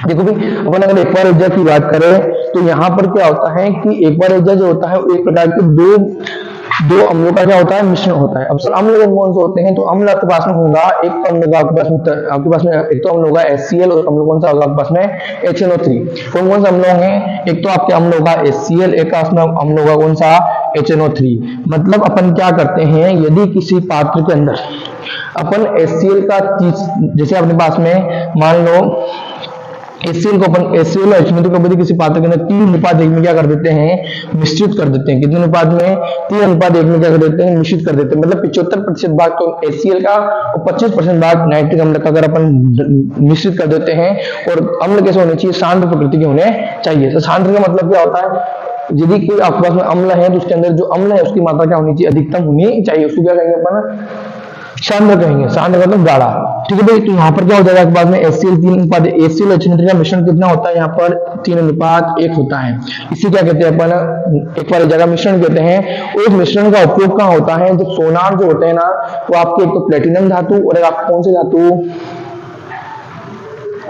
देखो भाई अपन अगर एक्वारेजिया की बात करें तो यहाँ पर क्या होता है कि एक्वारेजिया जो होता है वो एक प्रकार के दो अम्लों का क्या होता है? मिश्रण होता है। अब सर अम्ल कौन से होते हैं? तो अम्ल आपके पास में होगा, एक अम्ल होगा आपके पास में एक तो अम्ल होगा HCl, और अम्ल कौन सा होगा आपके पास में? HNO3। कौन कौन से अम्ल होंगे? एक तो आपके अम्ल होगा HCl, एक अम्ल होगा कौन सा? HNO3। मतलब अपन क्या करते हैं, यदि किसी पात्र के अंदर अपन HCl का जैसे अपने पास में मान लो HCl को अपन HCl और HNO3 को किसी पात्र के अंदर 3:1 में क्या कर देते हैं? मिश्रित कर देते हैं। कितने अनुपात में? 3:1 में क्या कर देते हैं? मिश्रित कर देते हैं। मतलब 75% भाग तो HCl का और 25% भाग नाइट्रिक अम्ल का अगर अपन मिश्रित कर देते हैं। और अम्ल कैसे होने चाहिए? सांद्र प्रकृति के होने चाहिए। तो सांद्र का मतलब क्या होता है? यदि कोई आपके पास में अम्ल है तो उसके अंदर जो अम्ल है उसकी मात्रा क्या होनी चाहिए? अधिकतम होनी चाहिए। उसको क्या कहेंगे अपन? सांद्र कहेंगे। सांद्र मतलब गाढ़ा। ठीक है भाई। तो यहाँ पर क्या हो जाएगा आपके पास में HCl 3:1, HCl HNO3 का मिश्रण कितना होता है? यहाँ पर 3:1 होता है। इसी क्या कहते हैं अपन? एक्वारेजिया का मिश्रण कहते हैं। और इस मिश्रण का उपयोग कहाँ होता है? जब सोनार जो होते हैं ना, वो आपके एक तो प्लेटिनम धातु और एक आपको कौन सी धातु?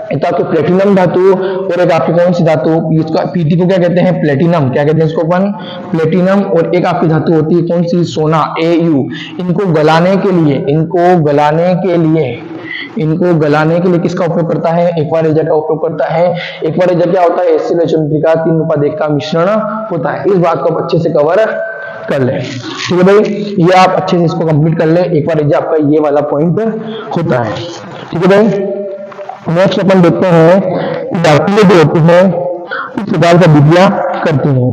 एक तो आपके प्लेटिनम धातु और एक आपकी कौन सी धातु? इसका पीटी को क्या कहते हैं? प्लेटिनम। क्या कहते हैं इसको अपन? प्लेटिनम। और एक आपकी धातु होती है कौन सी? सोना, AU। इनको गलाने के लिए किसका उपयोग करता है? एक्वारेजिया का उपयोग करता है। एक्वारेजिया क्या होता है? HCl HNO3 का 3:1 का मिश्रण होता है। इस बात को आप अच्छे से कवर कर ले। ठीक है भाई। ये आप अच्छे से इसको कंप्लीट कर ले। एक्वारेजिया आपका ये वाला पॉइंट होता है। ठीक है भाई। नेक्स्ट अपन देखते हैं धातुएं जो होती हैं इस प्रकार का अभिक्रिया करती हैं।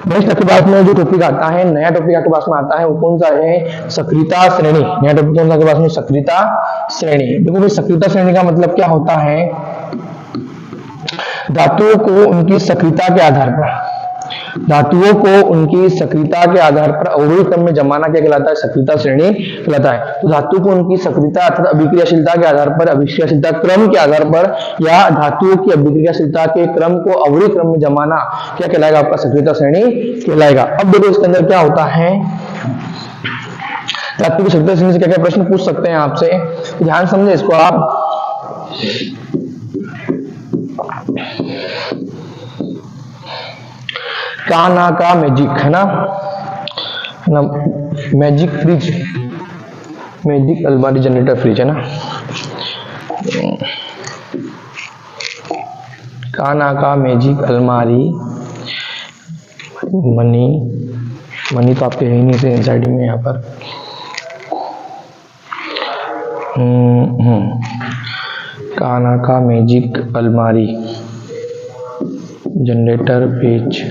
नेक्स्ट आपके पास में जो टॉपिक आता है, नया टॉपिक आपके पास में आता है, वो कौन सा है? सक्रियता श्रेणी। नया टॉपिक कौन सा आपके पास में? सक्रियता श्रेणी। देखो भाई सक्रियता श्रेणी का मतलब क्या होता है? धातुओं को उनकी सक्रियता के आधार पर, धातुओं को उनकी सक्रियता के आधार पर अवरोही क्रम में जमाना क्या कहलाता है? सक्रियता श्रेणी कहलाता है। तो धातु को उनकी सक्रियता अर्थात अभिक्रियाशीलता के आधार पर, अभिक्रियाशीलता क्रम के आधार पर, या धातुओं की अभिक्रियाशीलता के क्रम को अवरोही क्रम में जमाना क्या कहलाएगा? आपका सक्रियता श्रेणी कहलाएगा। अब देखो इसके अंदर क्या होता है, धातु की सक्रियता श्रेणी से क्या क्या प्रश्न पूछ सकते हैं आपसे, ध्यान समझे इसको आप। काना का मैजिक है ना, मैजिक फ्रिज, मैजिक अलमारी जनरेटर फ्रिज है ना। काना का मैजिक अलमारी, मनी तो आपके है ही नहीं थे एनसीईआरटी में यहाँ पर। काना का मैजिक अलमारी, जनरेटर पेज,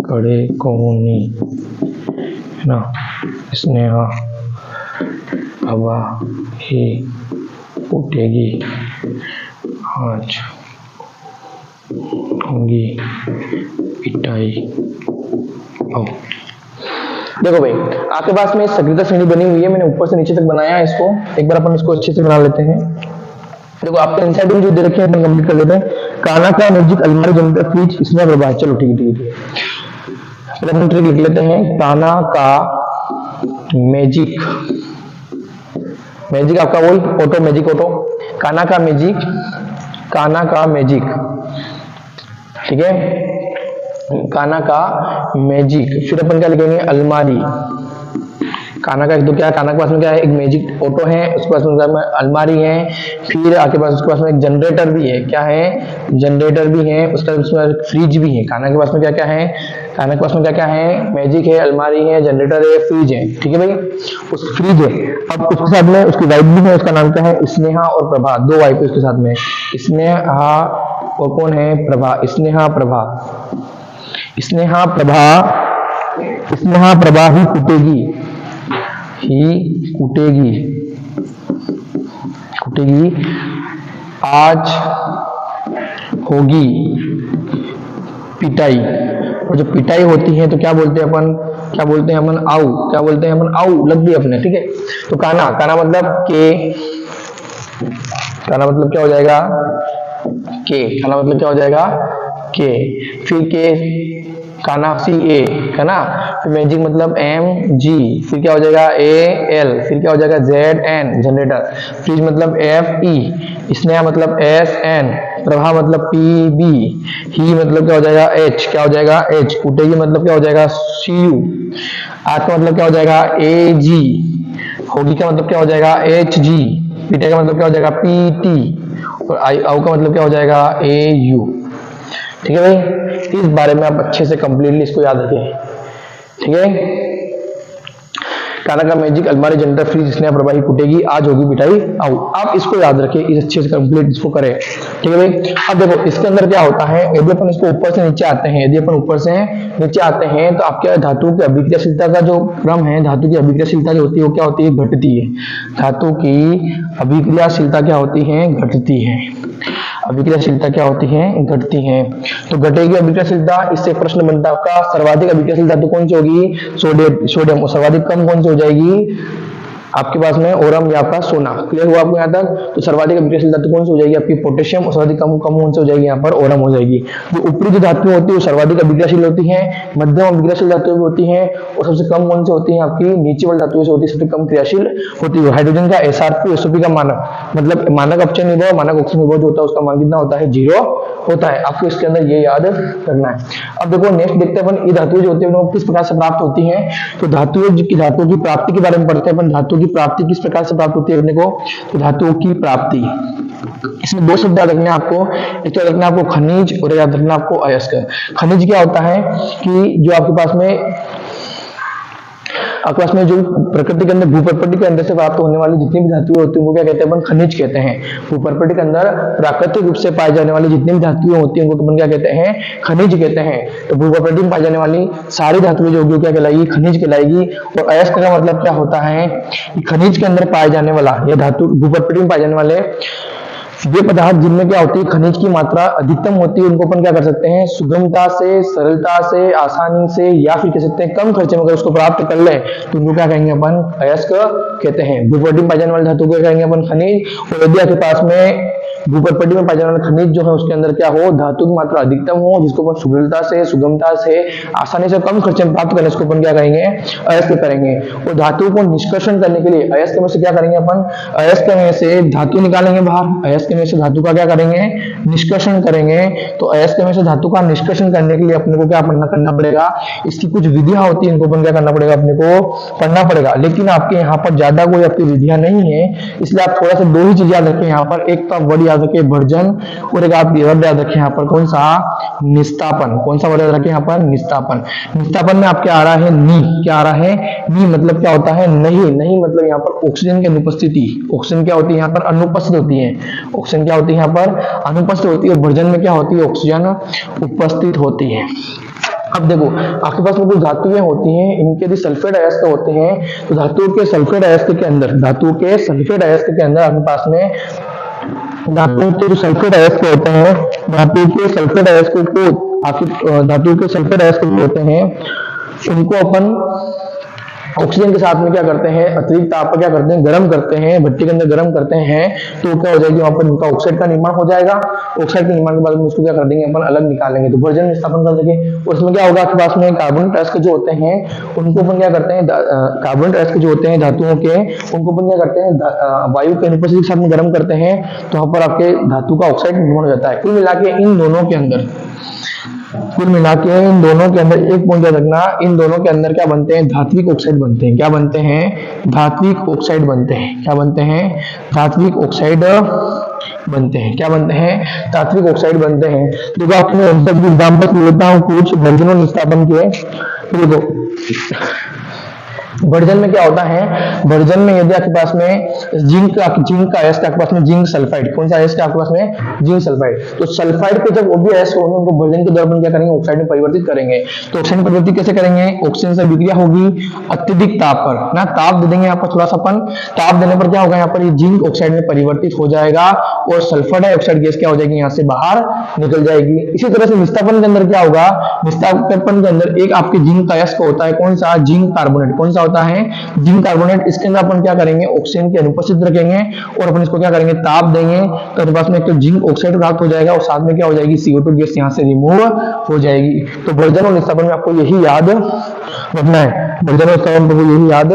कड़े कोनी है ना, स्नेहा हवा ही फूटेगी आज। होगी पिटाई। देखो भाई, आपके पास में सग्रिता श्रेणी बनी हुई है, मैंने ऊपर से नीचे तक बनाया है इसको। एक बार अपन इसको अच्छे से बना लेते हैं। देखो आपके इंसाइड में जो दे रखे हैं अपन कंप्लीट कर लेते हैं। काना का मैजिक अलमारी जनरेटर फ्रिज इसमें प्रभाव। चलो ठीक है ठीक है, अपन ट्रिक लिख लेते हैं। काना का मैजिक, मैजिक आपका वही ऑटो, मैजिक ऑटो, काना का मैजिक, काना का मैजिक, ठीक है, काना का मैजिक। फिर अपन क्या लिखेंगे, अलमारी। काना का एक तो क्या है, काना के पास में क्या है, एक मैजिक ऑटो है, उसके पास में अलमारी है, फिर आपके पास उसके पास में एक जनरेटर भी है। क्या है, जनरेटर भी है, उसके पास फ्रिज भी है। काना के पास में क्या क्या है, काना के पास में क्या क्या है, मैजिक है, अलमारी है, जनरेटर है, फ्रिज है। ठीक है भाई, उस फ्रिज है। अब उसके साथ में उसकी वाइफ भी है, उसका नाम क्या है, स्नेहा और प्रभा। दो वाइफ है उसके साथ में, स्नेहा और कौन है, प्रभा। स्नेहा प्रभा, स्नेहा प्रभा, स्नेहा प्रभा ही कुटेगी, ही कुटेगी, कुटेगी आज होगी पिटाई। और जब पिटाई होती है तो क्या बोलते हैं अपन, क्या बोलते हैं अपन, आऊ। क्या बोलते हैं अपन, आऊ। लग गई अपने, ठीक है। तो काना, काना मतलब के, काना मतलब क्या हो जाएगा, के। काना मतलब क्या हो जाएगा, के। फिर के, काना सी ए है ना। फिर मैजिक मतलब एम जी, फिर क्या हो जाएगा, ए एल, फिर क्या हो जाएगा, जेड एन, जनरेटर। फ्रिज मतलब एफ ई, स्नेहा मतलब एस एन, प्रभा मतलब पी बी, ही मतलब क्या हो जाएगा, एच। क्या हो जाएगा, एच। कुटेगी मतलब क्या हो जाएगा, सी यू। आज का मतलब क्या हो जाएगा, ए जी। होगी का मतलब क्या हो जाएगा, एच जी। पीटे का मतलब क्या हो जाएगा, पी टी। और आउ का मतलब क्या हो जाएगा, ए यू। ठीक है भाई, इस बारे में आप अच्छे से कंप्लीटली इसको याद रखें। ठीक है, काना का मैजिक अलमारी जनरेटर फ्रिज स्नेहा प्रभा ही कुटेगी आज होगी पिटाई आऊ। आप इसको याद रखें, इस अच्छे से कंप्लीट इसको करें। ठीक है भाई, अब देखो इसके अंदर क्या होता है, यदि अपन इसको ऊपर से नीचे आते हैं, यदि अपन ऊपर से नीचे आते हैं तो आपके धातु की अभिक्रियाशीलता का जो क्रम है, धातु की अभिक्रियाशीलता जो होती है वो क्या होती है, घटती है। धातु की अभिक्रियाशीलता क्या होती है, घटती है। अभिक्रियाशीलता क्या होती है, घटती है। तो घटेगी अभिक्रियाशीलता, इससे प्रश्न बनता है आपका सर्वाधिक अभिक्रियाशील धातु कौन सी होगी, सोडियम। सोडियम। और सर्वाधिक कम कौन सी हो जाएगी आपके पास में, ओरम या आपका सोना। क्लियर हुआ आपको यहाँ तक। तो सर्वाधिक अभिक्रियाशील धातु कौन सी हो जाएगी आपकी, पोटेशियम। और सर्वाधिक कम कम कौन सी हो जाएगी यहाँ पर, ओरम हो जाएगी। जो ऊपरी जो धातु होती है वो सर्वाधिक अभिक्रियाशील होती है, मध्यम अभिक्रियाशील धातु होती है, और सबसे कम कौन सी होती है आपकी, नीचे वाली धातु से होती है, सबसे कम क्रियाशील होती है। हाइड्रोजन का एसआरपी, एसओपी का मानक, मतलब मानक अपचयन विभव, मानक ऑक्सीजन विभव जो होता है उसका मान कितना होता है, 0 होता है। आपको इसके अंदर ये याद रखना है। अब देखो नेक्स्ट देखते हैं अपन, ये धातुएं जो होती है वो किस प्रकार से प्राप्त होती हैं। तो धातुओं की प्राप्ति के बारे में पढ़ते हैं अपन। धातु की प्राप्ति किस प्रकार से प्राप्त होती है अपने को, तो धातुओं की प्राप्ति, इसमें दो शब्द याद रखने आपको। एक तो याद रखना आपको खनिज, और याद रखना आपको अयस्क। खनिज क्या होता है कि जो आपके पास में जो प्रकृति के अंदर भूप्रकृति के अंदर से प्राप्त होने वाली जितनी भी धातुएं होती हैं वो क्या कहते हैं अपन, खनिज कहते हैं। भूप्रकृति के अंदर प्राकृतिक रूप से पाई जाने वाली जितनी भी धातुएं होती हैं उनको अपन क्या कहते हैं, खनिज कहते हैं। तो भूप्रकृति में पाई जाने वाली सारी धातुएं जो होगी क्या कहलाएगी, खनिज कहलाएगी। और अयस्क का मतलब क्या होता है, खनिज के अंदर पाए जाने वाला, यह धातु भूप्रकृति में पाए जाने वाले वे पदार्थ जिनमें क्या होती है, खनिज की मात्रा अधिकतम होती है, उनको अपन क्या कर सकते हैं, सुगमता से, सरलता से, आसानी से, या फिर कह सकते हैं कम खर्चे में अगर उसको प्राप्त कर ले तो उनको क्या कहेंगे अपन, अयस्क कहते हैं। भूप्रकृति में पाए जाने वाले धातु को कहेंगे अपन खनिज। और यदि आपके पास में भूप्रकृति में पाए जाने वाले खनिज जो है उसके अंदर क्या हो, धातु की मात्रा अधिकतम हो, जिसको अपन सुगमता से, सुगमता से, आसानी से, कम खर्चे में प्राप्त करने, उसको अपन क्या कहेंगे, अयस्क करेंगे। और धातु को निष्कर्षण करने के लिए अयस्क में से क्या करेंगे अपन, अयस्क में से धातु निकालेंगे बाहर, अयस्क में से धातु का क्या करेंगे, निष्कर्षण करेंगे। तो अयस्क में से धातु का निष्कर्षण करने के लिए अपने को क्या करना पड़ेगा, इसकी कुछ विधियां होती है, इनको अपन क्या करना पड़ेगा, अपने को पढ़ना पड़ेगा। लेकिन आपके यहाँ पर ज्यादा कोई आपकी विधियां नहीं है, इसलिए आप थोड़ा सा दो ही चीज याद रखें यहाँ पर। एक तो वर्ड याद रखें भर्जन, और एक आप वर्ड याद रखें यहाँ पर कौन सा, निस्तापन। कौन सा वर्ड याद रखें यहाँ पर, निस्तापन। निस्तापन में आपके आ रहा है नी, क्या आ रहा है, नी मतलब क्या होता है, नहीं। नहीं मतलब यहाँ पर ऑक्सीजन की अनुपस्थिति। ऑक्सीजन क्या होती है यहाँ पर, अनुपस्थित होती है। ऑक्सीजन क्या होती है यहाँ पर, अनुपस्थित होती है। और भर्जन में क्या होती है, ऑक्सीजन उपस्थित होती है। अब देखो आपके पास में कुछ धातुएं होती हैं, इनके यदि सल्फेट अयस्क होते हैं तो धातुओं के सल्फेट अयस्क के अंदर, धातु के सल्फेट अयस्क के अंदर आपके पास में धातु के जो सल्फेट अयस्क होते हैं, धातु के सल्फेट अयस्क को आखिर धातु के सल्फेट अयस्क होते हैं, उनको अपन ऑक्सीजन के साथ में क्या करते हैं, अतिरिक्त ताप पर क्या करते हैं, गर्म करते हैं, भट्टी के अंदर गर्म करते हैं, तो क्या हो जाएगी, वहां पर उनका ऑक्साइड का निर्माण हो जाएगा। ऑक्साइड के निर्माण के बाद में उसको क्या कर देंगे, अपन अलग निकालेंगे, तो वर्जन स्थापन कर देंगे। उसमें क्या होगा, आपके पास में कार्बोनेट अयस्क जो होते हैं उनको अपन क्या करते हैं, कार्बोनेट अयस्क जो होते हैं धातुओं के, उनको अपन क्या करते हैं, वायु के अनुपस्थिति के साथ में गर्म करते हैं, तो वहां पर आपके धातु का ऑक्साइड निर्माण हो जाता है। कुल मिला के इन दोनों के अंदर एक पॉइंट याद रखना, इन दोनों के अंदर क्या बनते हैं, धात्विक ऑक्साइड बनते हैं। क्या बनते हैं, धात्विक ऑक्साइड बनते हैं। क्या बनते हैं, धात्विक ऑक्साइड बनते हैं। क्या बनते हैं, धात्विक ऑक्साइड बनते हैं। देखो आपने एग्जाम्पल लेता हूँ कुछ वर्जनों निष्कापन के। देखो वर्जन में क्या होता है, वर्जन में यदि आपके पास में जिंक का अयस्क आपके पास में जिंक सल्फाइड, कौन सा अयस्क आपके पास में, जिंक सल्फाइड, तो सल्फाइड के जब वो भी अयस्क होंगे उनको वर्जन के दौरान क्या करेंगे, ऑक्साइड में परिवर्तित करेंगे। तो ऑक्सीजन परिवर्तित कैसे करेंगे, ऑक्सीजन से विक्रिया होगी अत्यधिक ताप पर ना, ताप दे देंगे यहाँ पर थोड़ा सा अपन, ताप देने पर क्या होगा, यहाँ पर ये जिंक ऑक्साइड में परिवर्तित हो जाएगा और सल्फर डाइऑक्साइड गैस क्या हो जाएगी, यहाँ से बाहर निकल जाएगी। इसी तरह से निस्तापन के अंदर क्या होगा, निस्तापन के अंदर एक आपके जिंक का अयस्क होता है, कौन सा, जिंक कार्बोनेट, कौन सा होता है, जिंक कार्बोनेट। इसके अंदर अपन क्या करेंगे, ऑक्सीजन की अनुपस्थित रखेंगे और अपन इसको क्या करेंगे, ताप देंगे, तो अपने पास में एक तो जिंक ऑक्साइड प्राप्त हो जाएगा और साथ में क्या हो जाएगी, CO2 गैस यहाँ से रिमूव हो जाएगी। तो वर्जन और निस्तापन में आपको यही याद रखना है, वर्जन और निस्तापन में यही याद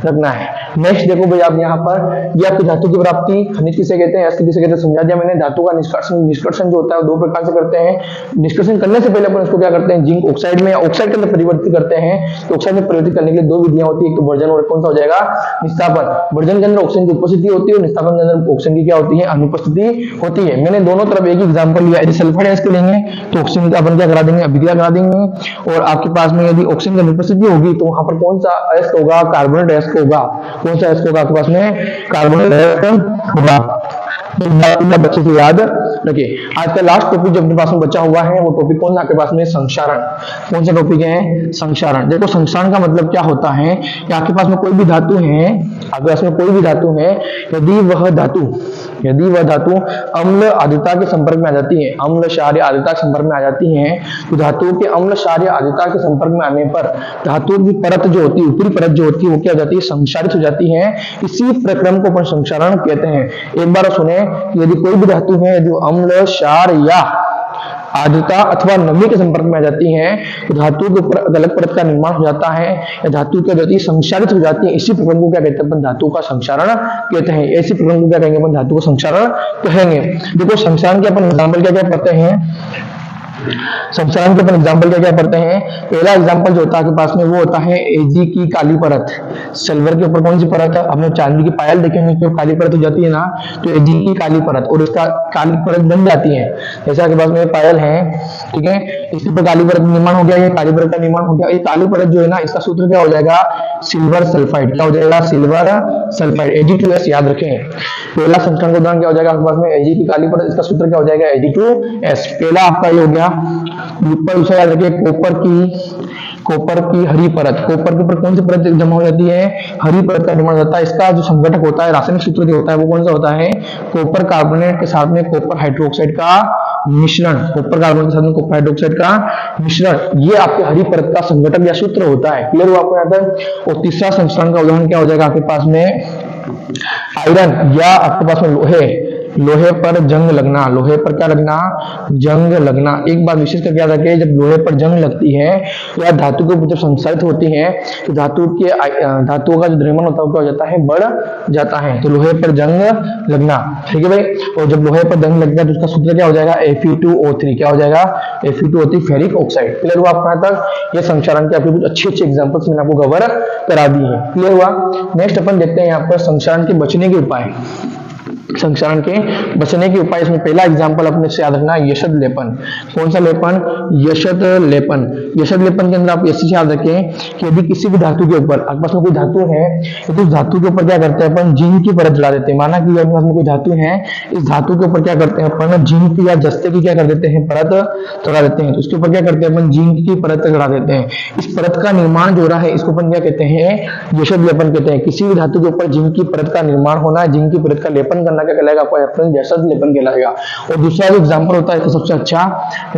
रखना है। नेक्स्ट देखो भाई, आप यहाँ पर ये आपकी धातु की प्राप्ति खनिज किसे कहते हैं, अयस्क किसे कहते हैं, समझा दिया मैंने। धातु का निष्कर्षण जो होता है वो दो प्रकार से करते हैं। निष्कर्षण करने से पहले अपन इसको क्या करते हैं, जिंक ऑक्साइड में या ऑक्साइड के अंदर परिवर्तित करते हैं। तो ऑक्साइड में परिवर्तित करने के लिए दो विधियां होती है, एक तो वर्जन और कौन सा हो जाएगा, निस्तापन। वर्जन के अंदर ऑक्सीजन की उपस्थिति होती है और निस्तापन के अंदर ऑक्सीजन की क्या होती है, अनुपस्थिति होती है। मैंने दोनों तरफ एक एग्जांपल लिया, यदि सल्फर अयस्क लेंगे तो ऑक्सीजन का अपन क्या करा देंगे, अभिक्रिया करा देंगे, और आपके पास में यदि ऑक्सीजन की अनुपस्थिति होगी तो वहां पर कौन सा अयस्क होगा, कार्बोनेट अयस्क होगा। कौन सा अयस्क होगा आपके पास में, कार्बोनेट अयस्क होगा। बच्चे से याद रखिए। आज का लास्ट टॉपिक जो अपने पास में बचा हुआ है वो टॉपिक कौन सा आपके पास में, संक्षारण। कौन सा टॉपिक है, संक्षारण। देखो संक्षारण का मतलब क्या होता है कि आपके पास में कोई भी धातु है, आपके पास में कोई भी धातु है, यदि वह धातु अम्ल आर्द्रता के संपर्क में आ जाती है, अम्ल क्षारीय आर्द्रता के संपर्क में आ जाती है, तो धातु के अम्ल क्षारीय आर्द्रता के संपर्क में आने पर धातु की परत जो होती है, ऊपरी परत जो होती है वो क्या हो जाती है, संक्षारित हो जाती है। इसी प्रक्रम को अपन संक्षारण कहते हैं। एक बार सुने, यदि कोई भी धातु है, यदि अम्ल क्षार या आर्द्रता अथवा नमी के संपर्क में आ जाती है तो धातु के ऊपर अलग परत का निर्माण हो जाता है या धातु क्या जाती है, संक्षारित हो जाती है। इसी प्रक्रम को क्या कहते हैं, अपन धातु का संक्षारण कहते हैं। ऐसी प्रक्रम को क्या कहेंगे, अपन धातु का संक्षारण कहेंगे। देखो संक्षारण के अपन एग्जाम्पल क्या क्या पढ़ते हैं, संक्षारण के अपन एग्जाम्पल क्या क्या पढ़ते हैं। पहला एग्जाम्पल जो होता है आपके पास में वो होता है Ag की काली परत। सिल्वर के ऊपर कौन सी परत है, आपने चांदी की पायल देखेंगे कि काली परत हो जाती है ना, तो Ag की काली परत, और इसका काली परत बन जाती है। जैसे आपके पास में पायल है, ठीक है, इसके ऊपर काली परत निर्माण हो गया, ये काली परत का निर्माण हो गया। ये काली परत जो है ना, इसका सूत्र क्या हो जाएगा, सिल्वर सल्फाइड। क्या हो जाएगा, सिल्वर सल्फाइड, Ag2S याद रखें। पहला संक्षारण का उदाहरण क्या हो जाएगा आपके पास में, Ag की काली परत, इसका सूत्र क्या हो जाएगा, Ag2S। पहला आपका ये हो गया। ऊपर दूसरा याद रखिए, कॉपर की हरी परत। कॉपर के ऊपर कौन सी परत जमा हो जाती है, हरी परत का निर्माण होता है। इसका जो संघटक होता है, रासायनिक सूत्र जो होता है वो कौन सा होता है, कॉपर कार्बोनेट के साथ में कॉपर हाइड्रोक्साइड का मिश्रण। कॉपर कार्बोनेट के साथ में कॉपर हाइड्रोक्साइड का मिश्रण, ये आपके हरी परत का संघटक या सूत्र होता है। क्लियर हुआ आपको यहाँ तक। और तीसरा संक्षारण का उदाहरण क्या हो जाएगा आपके पास में, आयरन या आपके पास में लोहे पर जंग लगना। लोहे पर क्या लगना, जंग लगना। एक बात विशेष करके याद रखिए, जब लोहे पर जंग लगती है या धातु के ऊपर जब संसारित होती है तो धातुओं का जो द्रव्यमान होता है वो क्या हो जाता है, बढ़ जाता है। तो लोहे पर जंग लगना, ठीक है भाई। और जब लोहे पर जंग लगता है तो उसका सूत्र क्या हो जाएगा, Fe2O3। क्या हो जाएगा, Fe2O3 फेरिक ऑक्साइड। क्लियर हुआ आपको यहाँ तक। ये संक्षारण के आपके कुछ अच्छे एग्जाम्पल्स मैंने आपको कवर करा दिए हैं। क्लियर हुआ। नेक्स्ट अपन देखते हैं यहाँ पर संक्षारण के बचने के उपाय। संक्षारण के बचने के उपाय, इसमें पहला एग्जांपल अपने से याद रखना, यशद लेपन। कौन सा लेपन, यशद लेपन। यशद लेपन के अंदर आप ऐसे याद रखें कि यदि किसी भी धातु के ऊपर, आपके पास में कोई धातु है तो उस धातु के ऊपर क्या करते हैं अपन, जिंक की परत चढ़ा देते हैं। माना कि आपके पास में कोई धातु है, इस धातु के ऊपर क्या करते हैं अपन, जिंक या जस्ते की क्या कर देते हैं, परत चढ़ा देते हैं। तो उसके ऊपर क्या करते हैं अपन, जिंक की परत चढ़ा देते हैं। इस परत का निर्माण जो रहा है इसको अपन क्या कहते हैं, यशद लेपन कहते हैं। किसी भी धातु के ऊपर जिंक की परत का निर्माण होना, जिंक की परत का लेपन करना बनना क्या कहलाएगा, आपका रेफरेंस जैसा लेपन कहलाएगा। और दूसरा जो एग्जाम्पल होता है इसका सबसे अच्छा,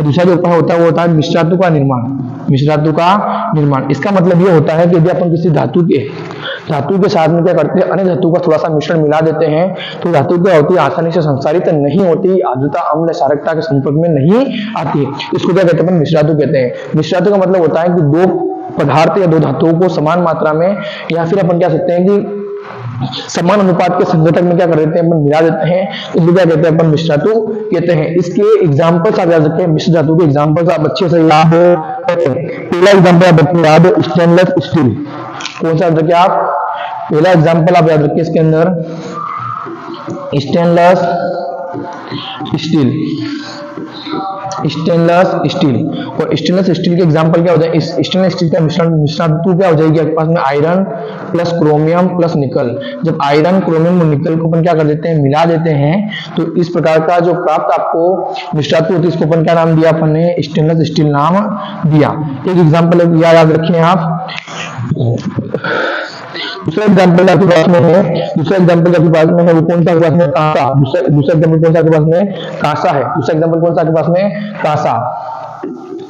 दूसरा जो उपाय होता है वो होता है मिश्र धातु का निर्माण। मिश्र धातु का निर्माण, इसका मतलब ये होता है कि यदि अपन किसी धातु के साथ में क्या करते हैं, अन्य धातु का थोड़ा सा मिश्रण मिला देते हैं, तो धातु क्या होती है, आसानी से संसारित नहीं होती, आर्द्रता अम्ल क्षारकता के संपर्क में नहीं आती। इसको क्या कहते हैं, मिश्र धातु कहते हैं। मिश्र धातु का मतलब होता है कि दो पदार्थ या दो धातुओं को समान मात्रा में, या फिर अपन कह सकते हैं कि समान अनुपात के संघटक में क्या कर देते हैं, अपन मिला देते हैं, इसको क्या कहते हैं, अपन मिश्र धातु कहते हैं। इसके एग्जांपल्स आप याद रखें, मिश्र धातु के एग्जांपल्स आप अच्छे से याद रखें। पहला एग्जांपल आप रखें याद, स्टेनलेस स्टील। कौन सा याद रखें आप, पहला एग्जांपल आप याद रखें इसके अंदर, स्टेनलेस स्टील। स्टेनलेस स्टील, और स्टेनलेस स्टील के एग्जांपल क्या हो जाए, स्टेनलेस स्टील का मिश्र धातु क्या हो जाएगी आपके पास में, आयरन प्लस क्रोमियम प्लस निकल। जब आयरन, क्रोमियम और निकल को अपन क्या कर देते हैं, मिला देते हैं, तो इस प्रकार का जो प्राप्त आपको मिश्र धातु होती है, इसको अपन क्या नाम दिया, अपन ने स्टेनलेस स्टील नाम दिया। एक एग्जांपल याद रखिए आप। दूसरा एग्जांपल आपके पास में है, दूसरा एग्जांपल आपके पास में है, वो कौन सा आपके पास में, कांसा। दूसरा एग्जांपल कौन सा आपके पास में, कांसा है। दूसरा एग्जांपल कौन सा आपके पास में, कांसा।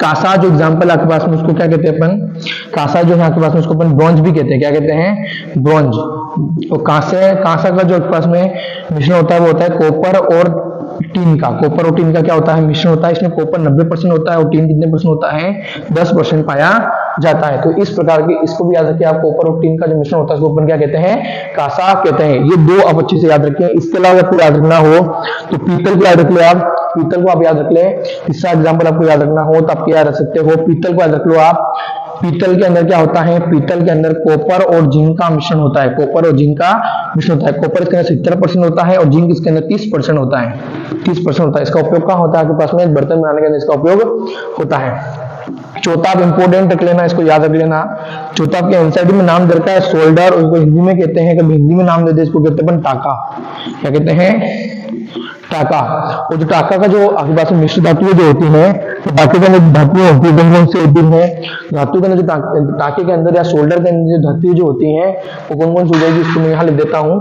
कांसा जो एग्जांपल आपके पास में, उसको क्या कहते हैं अपन, कांसा जो है आपके पास में, उसको अपन ब्रॉन्ज भी कहते हैं। क्या कहते हैं, ब्रॉन्ज। और कांसा का जो आपके पास में मिश्रण होता है वो होता है कॉपर और टीन का। कॉपर और टीन का क्या होता है, मिश्रण होता है। इसमें कॉपर 90% होता है और टीन कितने परसेंट होता है, 10% पाया जाता है। तो इस प्रकार की, इसको भी याद रखिए आप, कॉपर और टीन का जो मिश्रण होता है उसको अपन क्या कहते हैं, कांसा कहते हैं। ये दो आप अच्छे से याद रखें। इसके अलावा आपको याद रखना हो तो पीतल को याद रख ले आप, पीतल को आप याद रख ले। तीसरा एग्जाम्पल आपको याद रखना हो तो आप क्या याद रख सकते हो, पीतल को याद रख लो आप। पीतल के अंदर क्या होता है, पीतल के अंदर कॉपर और जिंक का मिश्रण होता है। कॉपर और जिंक का मिश्रण होता है। कॉपर इसके अंदर 70% होता है और जिंक इसके अंदर 30% होता है। 30% होता है। इसका उपयोग कहाँ होता है, आपके पास में बर्तन बनाने के अंदर इसका उपयोग होता है। चौथा आप इंपोर्टेंट रख लेना, इसको याद रख लेना। चौथा आपके एनसीईआरटी में नाम दे रखा है सोल्डर, उसको हिंदी में कहते हैं, कभी हिंदी में नाम देते हैं, इसको कहते हैं टाका। क्या कहते हैं, टाका। और जो टाका का जो आपके पास में मिश्र धातुएं जो होती हैं, तो धातु के अंदर धातुएं होती है, कौन से होती है, धातु के अंदर जो टाके के अंदर या शोल्डर के अंदर जो धातुएं जो होती हैं वो कौन कौन सी हो जाएगी, इसको मैं यहाँ लिख देता हूँ।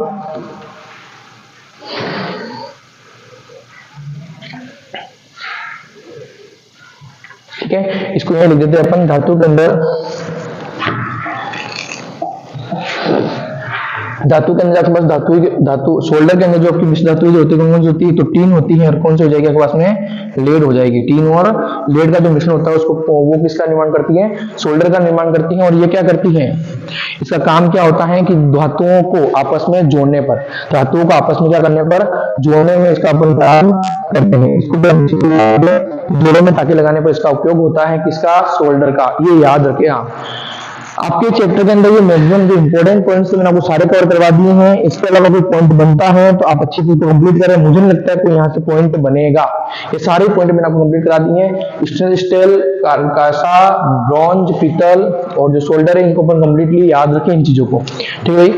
ठीक है, इसको यहाँ लिख देते हैं अपन। धातु के अंदर आपके पास धातु शोल्डर के अंदर जो आपकी मिश्र धातु जो होती है कौन कौन सी होती है, तो टीन होती है, और कौन सी हो जाएगी आपके पास में, लेड हो जाएगी। टीन और लेड का जो मिश्रण होता है उसको वो किसका निर्माण करती है, शोल्डर का निर्माण करती है। और ये क्या करती है, इसका काम क्या होता है कि धातुओं को आपस में जोड़ने पर, धातुओं को आपस में क्या करने पर, जोड़ने में इसका अपन काम करते हैं। इसको जोड़ों में ताकि लगाने पर इसका उपयोग होता है, किसका, शोल्डर का। ये याद रखें आप। आपके चैप्टर के अंदर ये मैक्सिमम जो इंपॉर्टेंट पॉइंट्स मैंने आपको सारे कवर करवा दिए हैं। इसके अलावा कोई पॉइंट बनता है तो आप अच्छी चीज कंप्लीट करें। मुझे नहीं लगता है कोई यहाँ से पॉइंट बनेगा। ये सारे पॉइंट मैंने आपको कंप्लीट करा दिए हैं। स्टेनलेस स्टील, कांसा, ब्रॉन्ज, पीतल और जो शोल्डर है, इनको अपन कंप्लीटली याद रखें इन चीजों को। ठीक है भाई,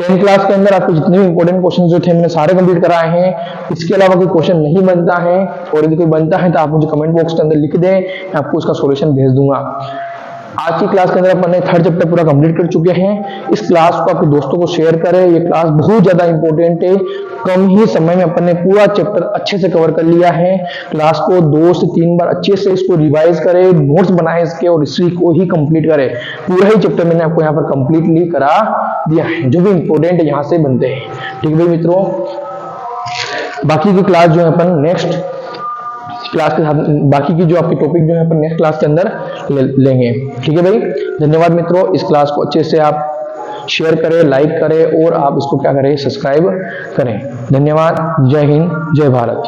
10th क्लास के अंदर आपको जितने भी इंपॉर्टेंट क्वेश्चन जो थे मैंने सारे कंप्लीट कराए हैं। इसके अलावा कोई क्वेश्चन नहीं बनता है, और यदि कोई बनता है तो आप मुझे कमेंट बॉक्स के अंदर लिख दें, मैं आपको उसका सोल्यूशन भेज दूंगा। आज की क्लास के अंदर अपन ने 3rd चैप्टर पूरा कंप्लीट कर चुके हैं। इस क्लास को आपके दोस्तों को शेयर करें। ये क्लास बहुत ज्यादा इंपॉर्टेंट है। कम ही समय में अपन ने पूरा चैप्टर अच्छे से कवर कर लिया है। क्लास को 2 से 3 बार अच्छे से इसको रिवाइज करें, नोट्स बनाए इसके, और हिस्ट्री को ही कंप्लीट करें। पूरा ही चैप्टर मैंने आपको यहाँ पर कंप्लीटली करा दिया है, जो भी इंपॉर्टेंट है यहाँ से बनते हैं। ठीक है भाई मित्रों, बाकी की क्लास जो है अपन नेक्स्ट क्लास के साथ, बाकी की जो आपके टॉपिक जो है अपन नेक्स्ट क्लास के अंदर लेंगे। ठीक है भाई, धन्यवाद मित्रों। इस क्लास को अच्छे से आप शेयर करें, लाइक करें, और आप इसको क्या करें, सब्सक्राइब करें। धन्यवाद। जय हिंद, जय भारत।